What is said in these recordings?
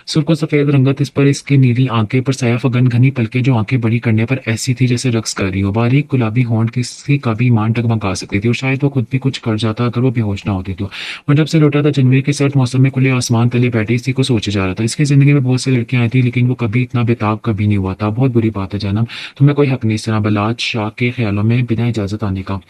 सुर को सफेद रंगत इस पर इसकी नीली आंखें पर साया फगन घनी पलके जो आंखें बड़ी करने पर ऐसी थी जैसे रक्स कर रही हो। बारीक गुलाबी होंठ किसी का भी ईमान डगमगा सकती थी और शायद वो खुद भी कुछ कर जाता अगर वो बेहोश ना होती तो। वो जब से लौटा था जनवरी के सर्द मौसम में खुले आसमान तले बैठे इसी को सोचे जा रहा था। इसकी जिंदगी में बहुत सी लड़कियां आई थी लेकिन वो कभी इतना बेताब कभी नहीं हुआ था। बहुत बुरी बात है जनाब, तुम्हें कोई हक नहीं इस तरह बलाज शाह के ख्यालों में बिना इजाजत आने का।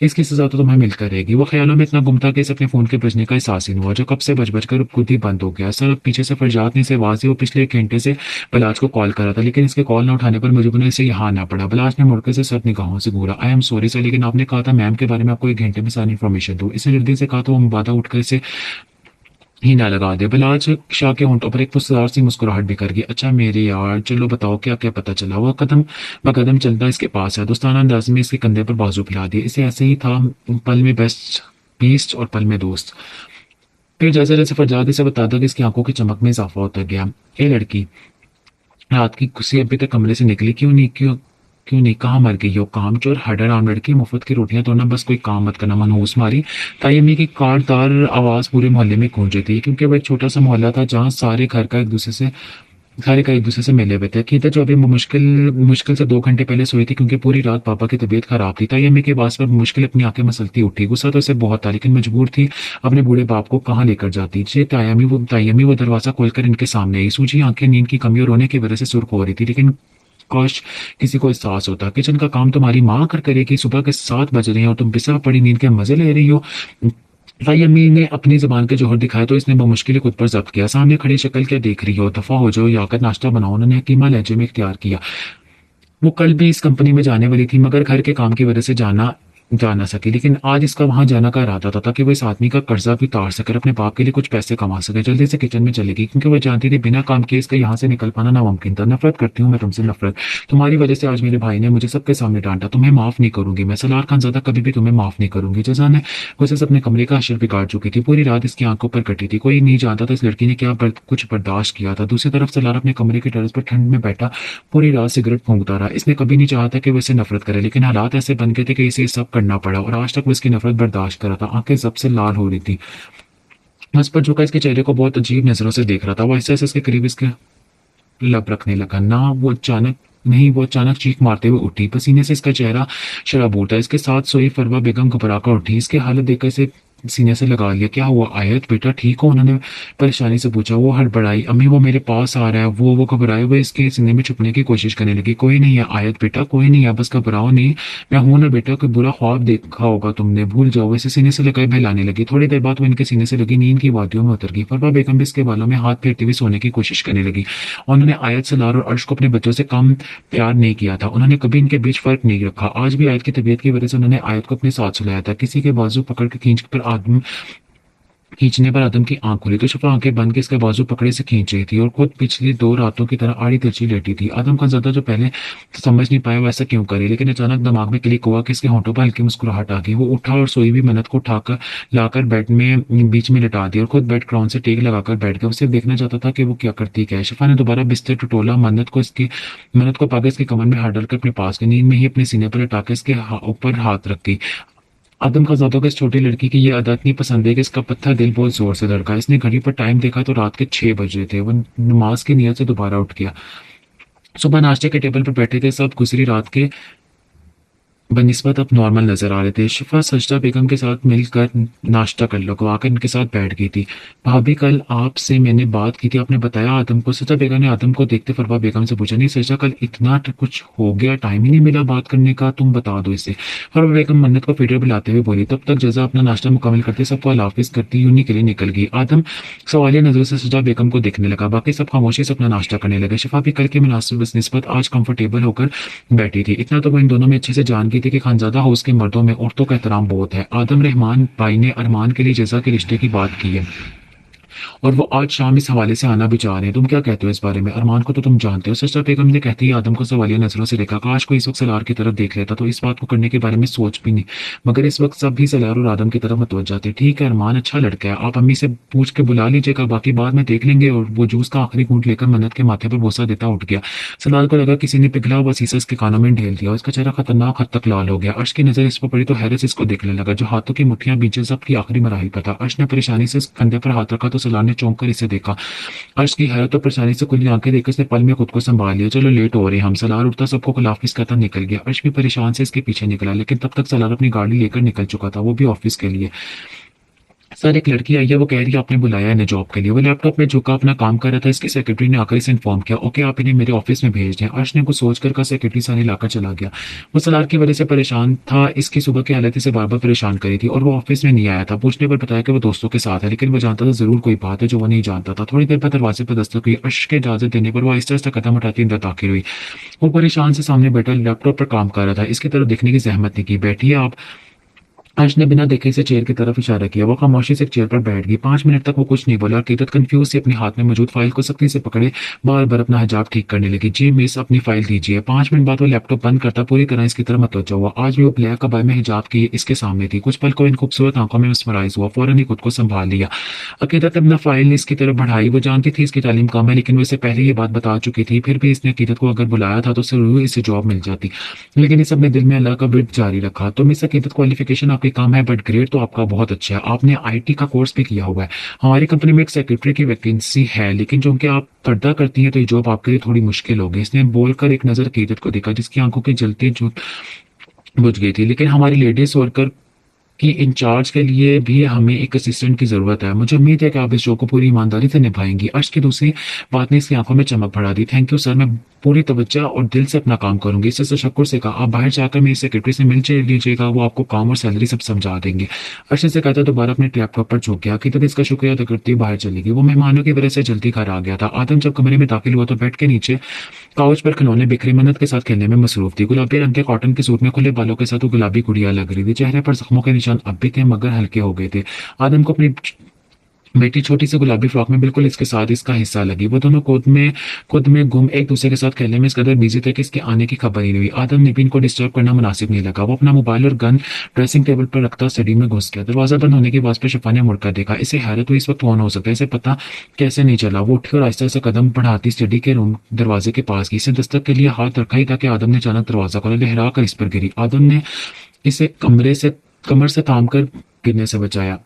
इसकी सजा तो तुम्हें मिलकर रहेगी। वो ख्यालों में इतना गुमता कि इसे अपने फोन के बजने का एहसास ही नहीं हुआ जो कब से बज बज कर खुद ही बंद हो गया। सर पीछे से फरजात ने से आवाज दी। वो पिछले एक घंटे से बलाज को कॉल कर रहा था लेकिन इसके कॉल न उठाने पर मुझे ने इसे यहाँ आना पड़ा। बलाज ने मुड़कर से सर निगाहों से घूरा। आई एम सॉरी सर, लेकिन आपने कहा था मैम के बारे में आपको एक घंटे में सारी इन्फॉर्मेशन दूं। इसने जल्दी से कहा तो वो मुबादा उठकर इसे ही ना लगा दे। बलाज शाह के होंठों पर एक पुरस्कार सी मुस्कुराहट बिखर गई। अच्छा मेरे यार, चलो बताओ क्या क्या पता चला। वह कदम ब कदम चलता इसके पास है। दोस्ताना अंदाज में इसके कंधे पर बाजू फैला दिया। इसे ऐसे ही था पल में बेस्ट बीस्ट और पल में दोस्त। फिर जैसे जैसे फरजाद इसे बताता कि इसकी आंखों की चमक में इजाफा होता गया। ए लड़की, रात की खुशी अभी तक कमरे से निकली क्यों नहीं? क्यों नहीं? कहाँ मर गई हो? कामचोर हडर आम लड़की, मुफ्त की रोटियां तोड़ना, बस कोई काम मत करना। मनहूस मारी तायमी की काटदार आवाज पूरे मोहल्ले में गूंज रही थी क्योंकि वह एक छोटा सा मोहल्ला था जहाँ सारे का एक दूसरे से मिले हुए थे। अकीदत जो अभी मुश्किल मुश्किल से 2 घंटे पहले सोई थी क्योंकि पूरी रात पापा की तबीयत खराब थी। तायमी के बात पर मुश्किल अपनी आंखें मसलती उठी। गुस्सा तो इसे बहुत था लेकिन मजबूर थी अपने बूढ़े बाप को कहाँ लेकर जाती। जे तायमी वो दरवाजा खोलकर इनके सामने आई। सूझी आंखें नींद की कमी और रोने की वजह से सुर्ख हो रही थी लेकिन काश किसी को एहसास होता। किचन का काम तुम्हारी माँ कर करेगी। सुबह के 7 बज रहे हैं और तुम बिस्तर पड़ी नींद के मजे ले रही हो। भाई अम्मी ने अपनी जबान के जोहर दिखाया तो इसने बमुश्किल खुद पर जब्त किया। सामने खड़ी शक्ल क्या देख रही हो? दफा हो जाओ या आकर नाश्ता बनाओ, उन्होंने हकीमा लहजे में इख्तियार किया। वो कल भी इस कंपनी में जाने वाली थी मगर घर के काम की वजह से जा ना सकी। लेकिन आज इसका वहां जाना का इरादा था ताकि वो इस आदमी का कर्जा भी उतार सके, अपने बाप के लिए कुछ पैसे कमा सके। जल्दी से किचन में चलेगी क्योंकि वो जानती थी बिना काम किए इसका यहाँ से निकल पाना नामुमकिन था। नफरत करती हूँ मैं तुमसे, नफरत। तुम्हारी वजह से आज मेरे भाई ने मुझे सबके सामने डांटा। तुम्हें माफ नहीं करूंगी मैं, सलार खानजादा कभी भी तुम्हें माफ नहीं करूंगी। जजा ने उसे अपने कमरे का अशर बिगाड़ चुकी थी। पूरी रात इसकी आंखों पर कटी थी। कोई नहीं जानता था इस लड़की ने क्या कुछ बर्दाश्त किया था। दूसरी तरफ सलार अपने कमरे के टेरेस पर ठंड में बैठा पूरी रात सिगरेट फूंकता रहा। इसने कभी नहीं चाहा था कि वो इसे नफरत करे लेकिन हालात ऐसे बन गए थे कि इसे सब करना पड़ा और आज तक वो इसकी नफरत बर्दाश्त कर रहा था। आंखें सबसे लाल हो रही थी। उस पर झुका इसके चेहरे को बहुत अजीब नजरों से देख रहा था। वो ऐसे ऐसे इसके करीब इसके लब रखने लगा। वो अचानक चीख मारते हुए उठी। पसीने से इसका चेहरा शराबूर था। इसके साथ सोई फरवा बेगम घबरा कर उठी। इसकी हालत देखकर इसे सीने से लगा लिया। क्या हुआ आयत, बेटा ठीक हो? उन्होंने परेशानी से पूछा। वो हड़बड़ाई। अम्मी वो मेरे पास आ रहा है। वो घबराए हुए इसके सीने में छुपने की कोशिश करने लगी। कोई नहीं है आयत बेटा, कोई नहीं है, बस घबराओ नहीं, मैं हूं ना बेटा। कोई बुरा ख्वाब देखा होगा तुमने, भूल जाओ। इसे सीने से लगाए बहलाने लगी। थोड़ी देर बाद वो इनके सीने से लगी नींद की वादियों में उतर गई। फरवा बेगम भी इसके बालों में हाथ फेरती हुई सोने की कोशिश करने लगी। उन्होंने आयत, सलार और अर्श को अपने बच्चों से कम प्यार नहीं किया था। उन्होंने कभी इनके बीच फर्क नहीं रखा। आज भी आयत की तबीयत की वजह से उन्होंने आयत को अपने साथ सुलाया था। किसी के बाजू पकड़ के खींचने पर आदम की आंख खुली तो शफा आंखें बंद के इसके बाजू पकड़े से खींच रही थी और खुद पिछली 2 रातों की तरह आड़ी तिरछी लेटी थी। आदम का ज्यादा जो पहले तो समझ नहीं पाया वैसा क्यों करे लेकिन अचानक दिमाग में क्लिक हुआ कि इसके होंठों पर हल्की मुस्कुराहट आ गई। वो उठा और सोई हुई मन्नत को उठाकर लाकर बेड में बीच में लिटा दिया और खुद बेड क्राउन से टेक लगाकर बैठ गया। उसे देखना चाहता था कि वो क्या करती क्या है। शफा ने दोबारा बिस्तर टटोला। मन्नत को पाकर इसकी कमर में हाथ डालकर अपने पास के नींद में ही अपने सीने पर लटा के इसके ऊपर हाथ रख गई। आदम खाजादों को इस छोटी लड़की की ये आदत नहीं पसंद है कि इसका पत्थर दिल बहुत जोर से धड़का। इसने घड़ी पर टाइम देखा तो रात के 6 बज रहे थे। वो नमाज की नियत से दोबारा उठ गया। सुबह नाश्ते के टेबल पर बैठे थे सब। गुजरी रात के बनिस्बत अब नॉर्मल नजर आ रहे थे। शिफा सजदा बेगम के साथ मिलकर नाश्ता कर लो आकर इनके साथ बैठ गई थी। भाभी कल आपसे मैंने बात की थी, आपने बताया आदम को? सजदा बेगम ने आदम को देखते फरवा बेगम से पूछा। नहीं सजदा, कल इतना कुछ हो गया, टाइम ही नहीं मिला बात करने का, तुम बता दो इसे। फरवा बेगम मन्नत को फीडर बुलाते हुए बोली। तब तक जजा अपना नाश्ता मुकम्मल करते सबको अल्लाह करती यूनी के लिए निकल गई। आदम सवालिया नजरों से सजदा बेगम को देखने लगा। बाकी सब खामोशी से अपना नाश्ता करने लगे। शिफा भी कल के मुनासिब निस्बत आज कंफर्टेबल होकर बैठी थी। इतना तो वो इन दोनों में अच्छे से जान गई थी कि खानजादा हाउस के मर्दों में औरतों का एहतराम बहुत है। आदम रहमान भाई ने अरमान के लिए जजा के रिश्ते की बात की है और वो आज शाम इस हवाले से आना भी चाह रहे हैं। तुम क्या कहते हो इस बारे में? अरमान को तो तुम जानते हो। सजदा बेगम ने कहती ही आदम को सवालिया नजरों से देखा। काश कोई इस वक्त सलार की तरफ देख लेता तो इस बात को करने के बारे में सोच भी नहीं, मगर इस वक्त सब भी सलार और आदम की तरफ मतवज्जा थे। ठीक है अरमान, अच्छा लड़का है, आप अम्मी से पूछ के बुला लीजिएगा, बाकी बाद में देख लेंगे। और वो जूस का आखिरी घूंट लेकर मन्नत के माथे पर बोसा देता उठ गया। सलार को लगा किसी ने पिघला हुआ शीशा इसके कानों में ढेल दिया। उसका चेहरा खतरनाक हद तक लाल हो गया। अर्श की नजर इस पर पड़ी तो हैरत इसको देखने लगा जो हाथों की मुठ्ठियां बीचे सब की आखिरी मराहिल पर था। अर्श ने परेशानी से कंधे पर हाथ रखा तो सलार ने चौंक कर इसे देखा। अर्श की हैरत और परेशानी से खुली आंखें देखकर उसने पल में खुद को संभाल लिया। चलो लेट हो रहे हैं हम। सलार उठता सबको गुलाफिस कहता निकल गया। अर्श भी परेशान से इसके पीछे निकला, लेकिन तब तक सलार अपनी गाड़ी लेकर निकल चुका था, वो भी ऑफिस के लिए। सर एक लड़की आई है, वो कह रही है आपने बुलाया है जॉब के लिए। वो लैपटॉप में झुका अपना काम कर रहा था। इसकी सेक्रेटरी ने आकर इसे इन्फॉर्म किया, ओके आप इन्हें मेरे ऑफिस में भेज दें। अर्श ने कुछ सोचकर का सेक्रेटरी सानी लाकर चला गया। वो सलार की वजह से परेशान था। इसकी सुबह की हालत इसे बार बार परेशान करी थी और वो ऑफिस में नहीं आया था। पूछने पर बताया कि वो दोस्तों के साथ है, लेकिन वो जानता था जरूर कोई बात है जो वो नहीं जानता था। थोड़ी देर बाद दरवाजे पर दस्तक हुई। अर्श के इजाजत देने पर वो आहिस्ता आहिस्ता कदम उठाती अंदर दाखिल हुई। वो परेशान से सामने बैठा लैपटॉप पर काम कर रहा था। इसकी तरफ देखने की जहमत नहीं की। बैठिए आप। अर्श ने बिना देखे से चेयर की तरफ इशारा किया। वो खामोशी से एक चेयर पर बैठ गई। 5 मिनट तक वो कुछ नहीं बोला और कीरत कंफ्यूज से अपने हाथ में मौजूद फाइल को सख्ती से पकड़े बार बार अपना हिजाब ठीक करने लगी। जी मिस अपनी फाइल दीजिए। 5 मिनट बाद वो लैपटॉप बंद करता पूरी तरह इसकी तरफ मतवज्जो हुआ। आज भी वो ब्लैक कबाय में हिजाब की इसके सामने थी। कुछ पल को इन खूबसूरत आंखों में मस्मराइज हुआ। फौरन ही खुद को संभाल लिया। अकीदत ने अपना फाइल इसकी तरफ बढ़ाई। वो जानती थी इसकी तालीम कम है, लेकिन वो इसे पहले ये बात बता चुकी थी। फिर भी इसने अकीदत को अगर बुलाया था तो जरूर इसे जॉब मिल जाती, लेकिन इस अपने दिल में अल्लाह का बिट जारी रखा। तो मिस अकीदत क्वालिफिकेशन आपकी कम है, बट ग्रेड तो आपका बहुत अच्छा है। आपने आईटी का कोर्स भी किया हुआ है। हमारी कंपनी में एक सेक्रेटरी की वैकेंसी है, लेकिन जो कि आप पर्दा करती हैं तो ये जॉब आपके लिए थोड़ी मुश्किल होगी। इसने बोलकर एक नजर अकीदत को देखा, जिसकी आंखों की जलती जो बुझ गई थी। लेकिन हमारी लेडीज वर्कर कि इंचार्ज के लिए भी हमें एक असिस्टेंट की जरूरत है। मुझे उम्मीद है कि आप इस जॉब को पूरी ईमानदारी से निभाएंगी। अर्श की दूसरी बात ने इसकी आंखों में चमक बढ़ा दी। थैंक यू सर, मैं पूरी तवज्जो और दिल से अपना काम करूंगी। इससे तशक्कुर से कहा, आप बाहर जाकर मेरी सेक्रेटरी से मिल लीजिएगा, वो आपको काम और सैलरी सब समझा देंगे। अर्श से कहता दोबारा अपने लैपटॉप पर झुक गया। कि इसका शुक्रिया अदा करती बाहर चली गई। वो मेहमानों की वजह से जल्दी घर आ गया था। आदम जब कमरे में दाखिल हुआ तो बेड के नीचे काउच पर खिलौने बिखरे मन्नत के साथ खेलने में मसरूफ थी। गुलाबी रंग के कॉटन के सूट में खुले बालों के साथ वो गुलाबी गुड़िया लग रही थी। चेहरे पर जख्मों के निशान अब भी थे, मगर हल्के हो गए थे। आदम को अपनी बेटी छोटी सी गुलाबी फ्रॉक में बिल्कुल इसके साथ इसका हिस्सा लगी। वो दोनों खुद में गुम एक दूसरे के साथ खेलने में इस कदर बिजी थे कि इसके आने की खबर ही नहीं हुई। आदम ने भी इनको डिस्टर्ब करना मुनासिब नहीं लगा। वो अपना मोबाइल और गन ड्रेसिंग टेबल पर रखता स्टडी में घुस गया। दरवाजा बंद होने की आवाज पर शिफा ने मुड़कर देखा। इसे हैरत हुई, इस वक्त कौन हो सकता है, इसे पता कैसे नहीं चला। वो उठी और आहिस्ता से कदम बढ़ाती स्टडी के रूम दरवाजे के पास गई। इसे दस्तक के लिए हाथ रखा ही था कि आदम ने अचानक दरवाजा खोला। लहरा कर इस पर गिरी। आदम ने इसे कमर से थाम कर गिरने से बचाया।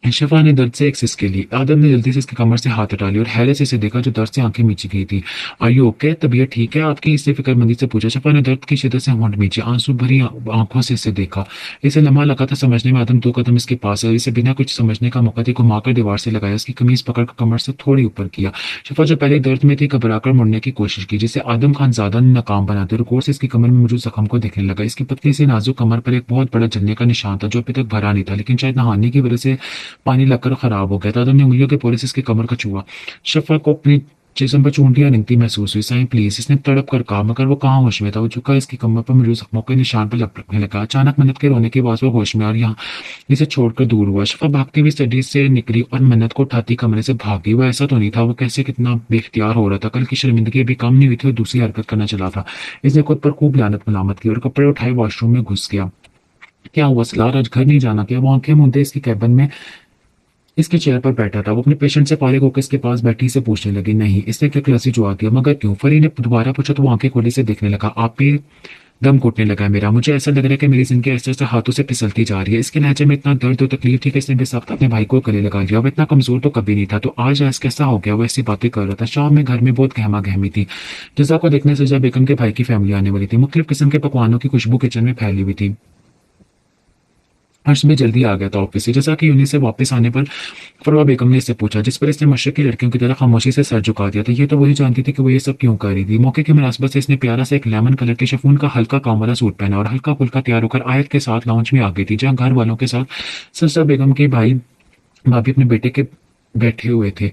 शिफा ने दर्द से एक सिसके ली। आदम ने जल्दी से इसकी कमर से हाथ हटा लिया और हैरत से इसे देखा जो दर्द से आंखें मीची गई थी। आर यू ओके, तबीयत ठीक है आपकी, इससे फिक्रमंदी से पूछा। शिफा ने दर्द की शिद्दत से होंठ मीचे, आंसू भरी आंखों से इसे देखा। इसे लम्हा लगा था समझने में। आदम 2 कदम इसके पास है। इसे बिना कुछ समझने का मौका दी घुमाकर दीवार से लगाया। इसकी कमीज पकड़कर कमर से थोड़ी ऊपर किया। शिफा जो पहले दर्द में थी घबराकर मुड़ने की कोशिश की, जिसे आदम खान ज्यादा नाकाम बनाते। रुकोर से इसकी कमर में मौजूद जख्म को देखने लगा। इसकी पतली सी नाजुक कमर पर एक बहुत बड़ा जलने का निशान था जो अभी तक भरा नहीं था, लेकिन शायद नहाने की वजह से पानी लगकर खराब हो गया था। आदम ने उंगलियों के पोरे से इसकी कमर का छुआ। शफा को अपनी जिस्म पर चूंटियां रेंगती महसूस हुई। साईं प्लीज, इसने तड़प कर कहा, मगर वो कहाँ होश में था। वो झुका इसकी कमर पर मौजूद जख्मों के निशान पर लपकने लगा। अचानक मन्नत के रोने की आवाज वो होश में और यहाँ इसे छोड़कर दूर हुआ। शफा भागती हुई स्टडी से निकली और मन्नत को उठाती कमरे से भाग गई। वो ऐसा तो नहीं था, वो कैसे कितना बेख्तियार हो रहा था। कल की शर्मिंदगी अभी कम नहीं हुई थी और दूसरी हरकत करना चला था। इसने खुद पर खूब लानत मलामत की और कपड़े उठाए वॉशरूम में घुस गया। क्या हुआ सलार, आज घर नहीं जाना क्या? वो आंखें मूंदे इसकी कैबिन में इसके चेयर पर बैठा था। वो अपने पेशेंट से फारिग होकर इसके पास बैठी से पूछने लगी। नहीं, इसने क्या क्लासी जवाब दिया। मगर क्यों? फरी ने दोबारा पूछा तो वो आंखें खोली से देखने लगा। आप भी दम घुटने लगा है मेरा। मुझे ऐसा लग रहा है कि मेरी जिंदगी ऐसे ऐसे हाथों से फिसलती जा रही है। इसके लहजे में इतना दर्द और तकलीफ थी कि इसने बेसाख्ता अपने भाई को गले लगा लिया। वो इतना कमजोर तो कभी नहीं था, तो आज ऐसा कैसा हो गया? वो ऐसी बातें कर रहा था। शाम में घर में बहुत गहमा गहमी थी। जजा को देखने से जब बेगम के भाई की फैमिली आने वाली थी। मुख्तलिफ किस्म के पकवानों की खुशबू किचन में फैली हुई थी। हर्ष भी जल्दी आ गया था ऑफिस से। जैसा कि यूनि से वापस आने पर फरवा बेगम ने इससे पूछा, जिस पर इसने मशरक की लड़कियों की तरह खामोशी से सर झुका दिया था। ये तो वही जानती थी कि वो ये सब क्यों कर रही थी। मौके की मुनासबत से इसने प्यारा सा एक लेमन कलर के शिफॉन का हल्का काम वाला सूट पहना और हल्का फुल्का तैयार होकर आयत के साथ लाउंज में आ गई थी, जहाँ घर वालों के साथ ससरा बेगम के भाई भाभी अपने बेटे के बैठे हुए थे।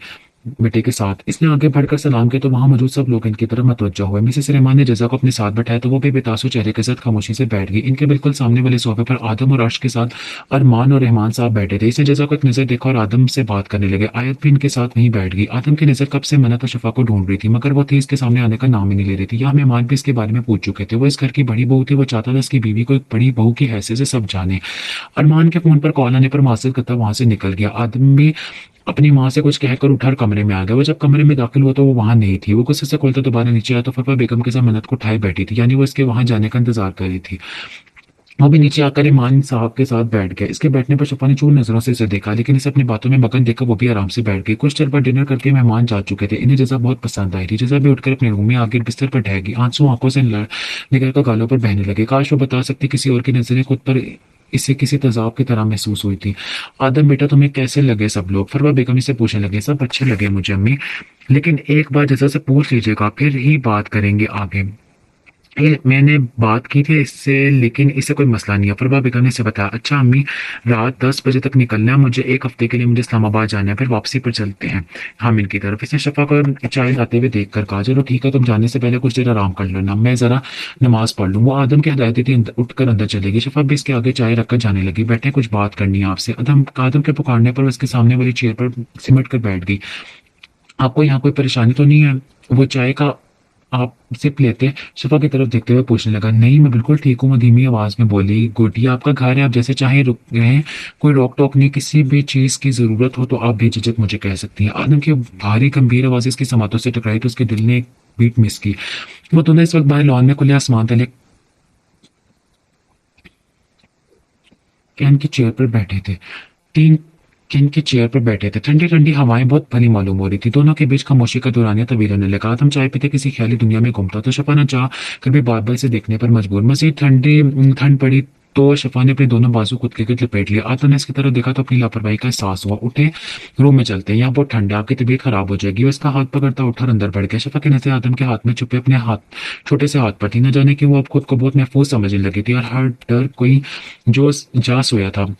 बेटे के साथ इसने आगे बढ़कर सलाम किया तो वहां मौजूद सब लोग इनकी तरफ मतवज्जो हुए। मिसेस रहमान ने जजा को अपने साथ बैठाया तो वो भी बेतासु चेहरे के साथ खामोशी से बैठ गई। इनके बिल्कुल सामने वाले सोफे पर आदम और अर्श के साथ अरमान और रहमान साहब बैठे थे। इसने जजा को एक नजर देखा और आदम से बात करने लगे। आयत भी इनके साथ वहीं बैठ गई। आदम की नजर कब से मन्नत और शफा को ढूंढ रही थी, मगर वो थी इसके सामने आने का नाम ही नहीं ले रही थी। यहाँ मेहमान भी इसके बारे में पूछ चुके थे। वो इस घर की बड़ी बहू थी। वो चाहता था इसकी बीवी को एक बड़ी बहू की हैसियत से सब जाने। अरमान के फोन पर कॉल आने पर मासूद करता वहां से निकल गया। आदम भी अपनी माँ से कुछ कहकर उठकर कमरे में आ गया। वो जब कमरे में दाखिल हुआ तो वो वहां नहीं थी। वो गुस्से से खोलता दोबारा नीचे आया तो फरवा बेगम के साथ मन्नत को उठाए बैठी थी, यानी वो इसके वहां जाने का इंतजार कर रही थी। वो भी नीचे आकर ईमान साहब के साथ बैठ गया। इसके बैठने पर शफा ने चूर नजरों से इसे देखा, लेकिन इसे अपनी बातों में मगन देखकर वो भी आराम से बैठ गई। कुछ देर बाद डिनर करके मेहमान जा चुके थे। इन्हें जजा बहुत पसंद आई थी। जजा भी उठकर अपने रूम में आगे बिस्तर पर ढह गई। आंसू आंखों से निकल कर गालों पर बहने लगे। काश वो बता सकती किसी और की नजरें खुद पर इसे किसी तेजाब की तरह महसूस हुई थी। आदम बेटा तुम्हें कैसे लगे सब लोग? फरवा बेगम इसे पूछने लगे। सब अच्छे लगे मुझे अम्मी, लेकिन एक बार जजा से पूछ लीजिएगा, फिर ही बात करेंगे आगे। मैंने बात की थी इससे, लेकिन इससे कोई मसला नहीं है। फरवा बेगम ने इसे बताया। अच्छा अम्मी, रात 10 बजे तक निकलना है मुझे। एक हफ्ते के लिए मुझे इस्लामाबाद जाना है, फिर वापसी पर चलते हैं हामिद की तरफ। इसने शफा को चाय लाते हुए देख कर कहा, चलो ठीक है, तुम जाने से पहले कुछ देर आराम कर लेना, मैं जरा नमाज पढ़ लूँ। वो आदम की हदायत थी, उठकर अंदर चलेगी। शफा भी इसके आगे चाय रखकर जाने लगी। बैठे, कुछ बात करनी है आपसे। आदम के पुकारने पर उसके सामने वाली चेयर पर सिमट कर बैठ गई। आपको यहाँ कोई परेशानी तो नहीं है? वो चाय का आप सिप लेते शफा की तरफ देखते हुए पूछने लगा। नहीं, मैं बिल्कुल ठीक हूँ, वो धीमी आवाज में बोली। गुड, ये आपका घर है, आप जैसे चाहे रुक रहें, कोई रोक टोक नहीं। किसी भी चीज की जरूरत हो तो आप बेझिझक मुझे कह सकती हैं। आदम की भारी गंभीर आवाज इसकी समातों से टकराई तो उसके दिल ने एक बीट मिस की। वो दोनों इस वक्त बाहर लॉन में खुले आसमान तले कैन की चेयर पर बैठे थे। तीन किन की चेयर पर बैठे थे। ठंडी ठंडी हवाएं बहुत भली मालूम हो रही थी। दोनों के बीच खामोशी का दौरानिया तवील होने लगा। आदम चाय पीते किसी ख्याली दुनिया में घूमता तो शफा न चाह कर भी बार बार इसे देखने पर मजबूर। मजीद ठंड पड़ी तो शफा ने अपने दोनों बाजू खुद के गिर्द लपेट लिया। आदम ने इसकी तरफ देखा तो अपनी लापरवाही का एहसास हुआ। उठे, रूम में चलते हैं, यहाँ बहुत ठंड है, आपकी तबीयत खराब हो जाएगी। वो इसका हाथ पकड़ता उठा और अंदर बढ़ गया। शफा की नजर आदम के हाथ में छुपे अपने हाथ, छोटे से हाथ पर थी। न जाने क्यों वो अब खुद को बहुत महफूज समझने लगी थी और हर डर कोई जो जा सोया था।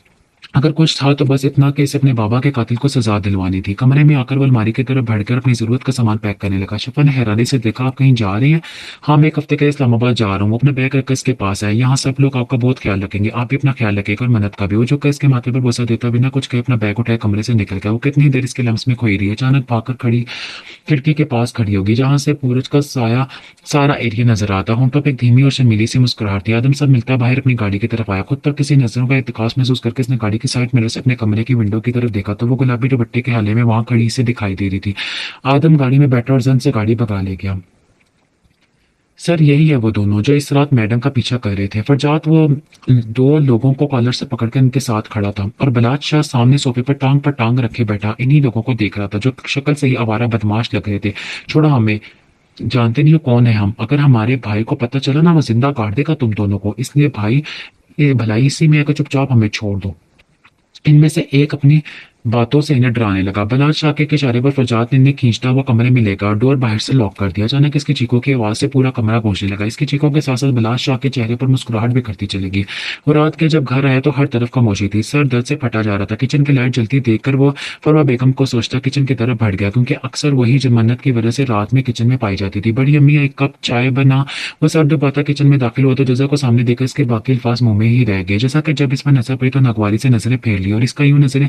अगर कुछ था तो बस इतना कि इसे अपने बाबा के कातिल को सजा दिलवानी थी। कमरे में आकर वो अलमारी की तरफ बढ़कर अपनी जरूरत का सामान पैक करने लगा। शफा ने हैरानी से देखा, आप कहीं जा रहे हैं? हाँ, मैं एक हफ्ते के लिए इस्लामाबाद जा रहा हूँ। अपना बैग रखकर इसके पास है, यहाँ सब लोग आपका बहुत ख्याल रखेंगे, आप भी अपना ख्याल रखिएगा और मन्नत का भी। वो जो इसके माथे पर बोसा देता बिना कुछ कहे अपना बैग उठाए कमरे से निकल गया। वो कितनी देर इसके लम्स में खोई रही है। अचानक भागकर खड़ी खिड़की के पास खड़ी होगी, जहां से सूरज का साया सारा एरिया नजर आता। होंठों पे एक धीमी और शर्मीली सी मुस्कुराहट थी। आदम सब मिलता बाहर अपनी गाड़ी की तरफ आया। खुद पर किसी नजरों का इत्तेकास महसूस करके इसने गाड़ी की साइड मिरर से अपने कमरे की विंडो की तरफ देखा तो वो गुलाबी दुपट्टे के हाले में वहां खड़ी से दिखाई दे रही थी। आदम गाड़ी में बैठा और जन से गाड़ी भगा ले गया। सर, यही है वो दोनों जो इस रात मैडम का पीछा कर रहे थे। फरजात वो दो लोगों को कॉलर से पकड़कर इनके साथ खड़ा था और बलात शाह सामने सोफे पर टांग रखे बैठा इन्हीं लोगों को देख रहा था, जो शक्ल से ही आवारा बदमाश लग रहे थे। छोड़ा हमें, जानते नहीं हो कौन है हम। अगर हमारे भाई को पता चला ना, वो जिंदा काट देगा तुम दोनों को। इसलिए भाई, ये भलाई इसी में है कि चुपचाप हमें छोड़ दो। इनमें से एक अपनी बातों से इन्हें डराने लगा। बलाल शाह के इशारे पर फरजात ने इन्हें खींचता हुआ कमरे में लेकर और डोर बाहर से लॉक कर दिया। अचानक इसकी चीखों की आवाज से पूरा कमरा गूंजने लगा। इसकी चीखों के साथ साथ बलाल शाह के चेहरे पर मुस्कुराहट भी करती चली गई। वो रात के जब घर आया तो हर तरफ खामोशी थी। सर दर्द से फटा जा रहा था। किचन की लाइट जलती देखकर वो फरवा बेगम को सोचता किचन की तरफ बढ़ गया, क्योंकि अक्सर वही जमानत की वजह से रात में किचन में पाई जाती थी। बड़ी अम्मी एक कप चाय बना। वो सर डुबाता किचन में दाखिल हुआ तो जजा को सामने देखकर इसके बाकी अल्फाज मुंह में ही रह गए। जैसा कि जब इस पर नजर पड़ी तो नागवारी से नजरें फेर ली और इसका यूं नजरें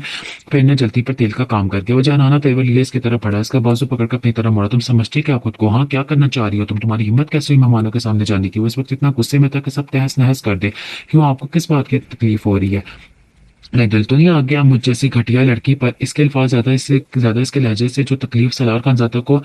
फेरने जलती पर तेल का काम करके वो जहानाना तेवर लिए इसकी तरफ बढ़ा। इसका बाजू पकड़कर अपनी तरफ मोड़ा। तुम समझती क्या खुद को? हाँ, क्या करना चाह रही हो तुम? तुम्हारी हिम्मत कैसे हुई मेहमानों के सामने जाने की? वो इस वक्त इतना गुस्से में था कि सब तहस नहस कर दे। क्यों, आपको किस बात की तकलीफ हो रही है? नहीं, दिल तो नहीं आ गया मुझ जैसी घटिया लड़की पर? इसके अल्फाज ज्यादा इससे ज्यादा इसके लहजे से जो तकलीफ सलार खानजादा को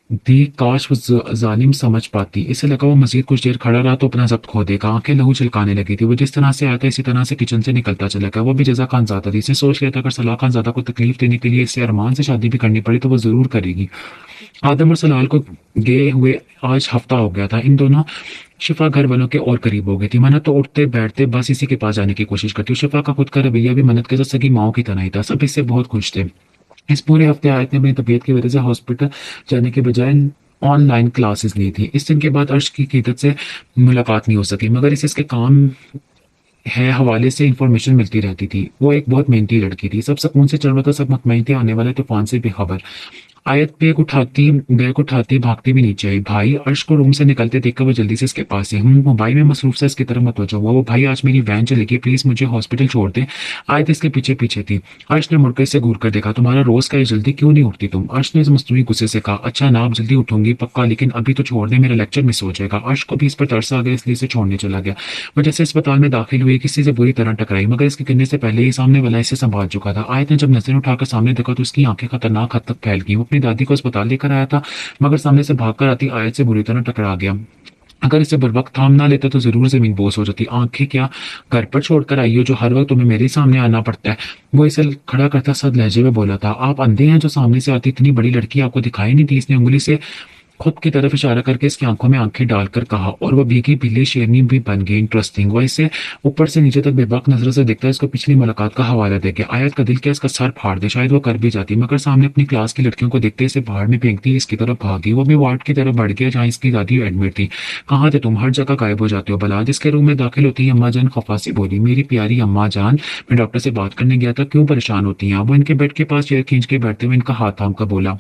दी, काश वो जालिम समझ पाती। इसे लगा वो मजीद कुछ देर खड़ा रहा तो अपना जब्त खो देगा। आंखें लहू छिलकाने लगी थी। वो जिस तरह से आया था इसी तरह से किचन से निकलता चला गया। वो भी जजा खानजादा थी। इसे सोच लिया था अगर सलाह खानजादा को तकलीफ देने के लिए इससे अरमान से शादी भी करनी पड़ी तो वो जरूर करेगी। आदम और सलाल को गए हुए आज हफ्ता हो गया था। इन दोनों शिफा घर वालों के और करीब हो गई थी। मन्नत तो उठते बैठते बस इसी के पास जाने की कोशिश करती। शिफा का खुद का रवैया भी मन्नत के साथ सगी माओ की तरह ही था। सब इससे बहुत खुश थे। इस पूरे हफ्ते आयत ने अपनी तबीयत की वजह से हॉस्पिटल जाने के बजाय ऑनलाइन क्लासेस ली थी। इस दिन के बाद अर्श की कीदत से मुलाकात नहीं हो सकी, मगर इसे इसके काम है हवाले से इंफॉर्मेशन मिलती रहती थी। वो एक बहुत मेहनती लड़की थी। सब सुकून से चल रहा था, सब मुतमईन थे। आने वाले तूफान से बेखबर आयत बैग उठाती भागती भी नीचे आई। भाई, अर्श को रूम से निकलते देखकर वो जल्दी से इसके पास से मोबाइल में मसरूफ से इसकी तरफ मतवजा हुआ। वो, भाई आज मेरी वैन चलेगी, प्लीज मुझे हॉस्पिटल छोड़ दे। आयत इसके पीछे पीछे थी। अर्श ने मुड़कर इसे घूर कर देखा। तुम्हारा रोज का ये जल्दी क्यों नहीं उठती तुम? अर्श ने मस्तूरी गुस्से से कहा। अच्छा ना, अब जल्दी उठूंगी पक्का, लेकिन अभी तो छोड़ दे, मेरा लेक्चर मिस हो जाएगा। अर्श को भी इस पर तरस आ गया, इसलिए इसे छोड़ने चला गया। वो जैसे अस्पताल में दाखिल हुई किसी से बुरी तरह टकराई, मगर इसके गिरने से पहले ही सामने वाला इसे संभाल चुका था। आयत ने जब नजर उठाकर सामने देखा तो उसकी आंखें खतरनाक हद तक फैल गई। वो अपनी दादी को अस्पताल लेकर आया था, मगर सामने से भागकर आती आयत से बुरी तरह टकरा गया। अगर इसे बर वक्त थाम ना लेता तो जरूर जमीन बोस हो जाती। आंखें क्या घर पर छोड़कर आई हो जो हर वक्त तुम्हें मेरे सामने आना पड़ता है। वो इसे खड़ा करता सद लहजे में बोला था, आप अंधे हैं जो सामने से आती इतनी बड़ी लड़की आपको दिखाई नहीं दी। इसने उंगली से खुद की तरफ इशारा करके इसकी आंखों में आंखें डालकर कहा, और वो भीगी पीली शेरनी भी बन गई। इंटरेस्टिंग। वो इसे ऊपर से नीचे तक बेबाक नजरों से देखता है। इसको पिछली मुलाकात का हवाला देके आयत का दिल क्या इसका सर फाड़ दे। शायद वो कर भी जाती, मगर सामने अपनी क्लास की लड़कियों को देखते इसे बाहर में फेंकती इसकी तरफ भागी। वो भी वार्ड की तरफ बढ़ गया जहाँ इसकी दादी एडमिट थी। कहाँ थे तुम? हर जगह गायब हो जाते हो बला। जिसके रूम में दाखिल होती है अम्मा जान खफा से बोली, मेरी प्यारी अम्मा जान, मैं डॉक्टर से बात करने गया था, क्यों परेशान होती हैं? वो इनके बेड के पास चेयर खींच के बैठते हुए इनका हाथ थाम कर बोला,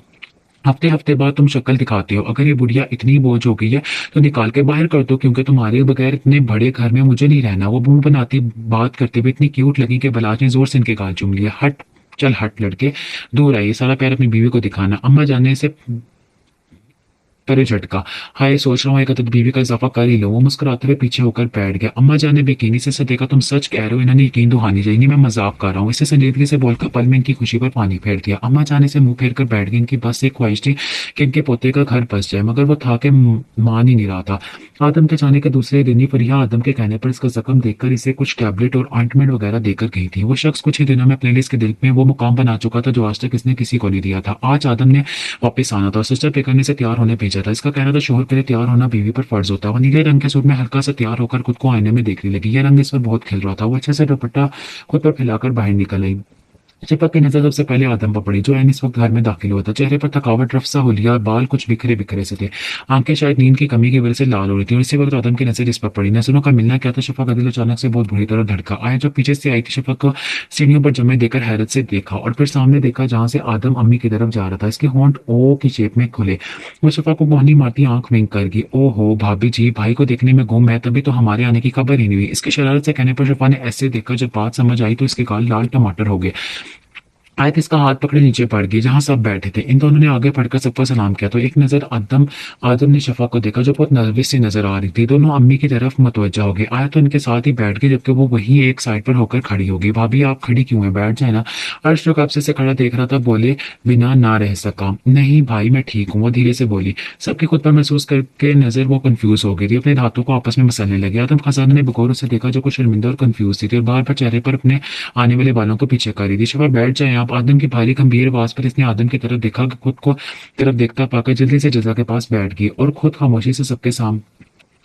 हफ्ते हफ्ते बाद तुम शक्ल दिखाते हो। अगर ये बुढ़िया इतनी बोझ हो गई है तो निकाल के बाहर कर दो, क्योंकि तुम्हारे बगैर इतने बड़े घर में मुझे नहीं रहना। वो मुंह बनाती बात करते हुए इतनी क्यूट लगी कि बलाज ने जोर से इनके गाल चूम लिया। हट, चल हट लड़के, दूर आइए, सारा प्यार अपनी बीवी को दिखाना। अम्मा जाने से करे झटका। हाय, सोच रहा हूँ एक अदद बीवी का इजाफा कर ही लो। वो मुस्कुराते हुए पीछे होकर बैठ गया। अम्मा जान ने बेकीनी से देखा, तुम सच कह रहे हो? इन्होंने यकीन दुहानी चाहिए, नहीं मैं मजाक कर रहा हूँ। इसे संजीदगी से बोलकर पल में इनकी खुशी पर पानी फेर दिया। अम्मा जाने से मुंह फेर कर बैठ गई। इनकी बस एक ख्वाहिश थी कि इनके पोते का घर बस जाए, मगर वो था कि मान ही नहीं रहा था। आदम के जाने के दूसरे दिन ही फरिया आदम के कहने पर इसका जख्म देखकर इसे कुछ टैबलेट और ऑइंटमेंट वगैरह देकर गई थी। वो शख्स कुछ ही दिनों में अपने लिए इसके दिल में वो मुकाम बना चुका था जो आज तक इसने किसी को नहीं दिया था। आज आदम ने वापस आना था, सिस्टर पे करने से तैयार होने भेजा था। इसका कहना था शोहर के लिए तैयार होना बीवी पर फर्ज होता है। वो नीले रंग के सूट में हल्का सा तैयार होकर खुद को आईने में देखने लगी। यह रंग इस पर बहुत खिल रहा था। वो अच्छे से दुपट्टा खुद पर फैलाकर बाहर निकल आई। चिपक की नजर सबसे पहले आदम पर पड़ी जो एन इस वक्त घर में दाखिल हुआ था। चेहरे पर थकावट, रफ सा हुलिया और बाल कुछ बिखरे बिखरे से थे। आंखें शायद नींद की कमी की वजह से लाल हो रही थी, और इसी वक्त आदम की नजर इस पर पड़ी। नजरों का मिलना क्या था? शफा का दिल अचानक से बहुत बुरी तरह धड़का। आया जब पीछे से आई थी, शफा को सीढ़ियों पर जमे देकर हैरत से देखा, और फिर सामने देखा जहां से आदम अम्मी की तरफ जा रहा था। इसके होंठ ओ की शेप में खुले। वो शफा को मोहनी मारती आंख विंक कर गई। ओ हो भाभी जी, भाई को देखने में गुम है, तभी तो हमारे आने की खबर ही नहीं हुई। इसकी शरारत से कहने पर शफा ने ऐसे देखा, जब बात समझ आई तो इसके गाल लाल टमाटर हो गए। आयत इसका हाथ पकड़े नीचे पड़ गई जहां सब बैठे थे। इन दोनों ने आगे बढ़कर सबको सलाम किया तो एक नजर आदम आदम ने शफा को देखा जो बहुत नर्वस सी नजर आ रही थी। दोनों अम्मी की तरफ मुतवज्जा हो गए। आयत तो इनके साथ ही बैठ गई, जबकि वो वही एक साइड पर होकर खड़ी हो गई। भाभी आप खड़ी क्यों है? बैठ जाए ना। अर्श जो कब से खड़ा देख रहा था बोले बिना ना रह सका। नहीं भाई मैं ठीक हूँ, वो धीरे से बोली। सबकी खुद पर महसूस करके नजर वो कंफ्यूज हो गई थी। अपने हाथों को आपस में मसलने लगे। आदम खजाना ने बगौर उसे देखा जो कुछ शर्मिंदा और कंफ्यूज थी और बार बार चेहरे पर अपने आने वाले बालों को पीछे कर रही थी। शफा बैठ जाए आप। आदम की भारी गंभीर आवाज पर इसने आदम की तरफ देखा कि खुद को तरफ देखता पाकर जल्दी से जजा के पास बैठ गई और खुद खामोशी से सबके सामने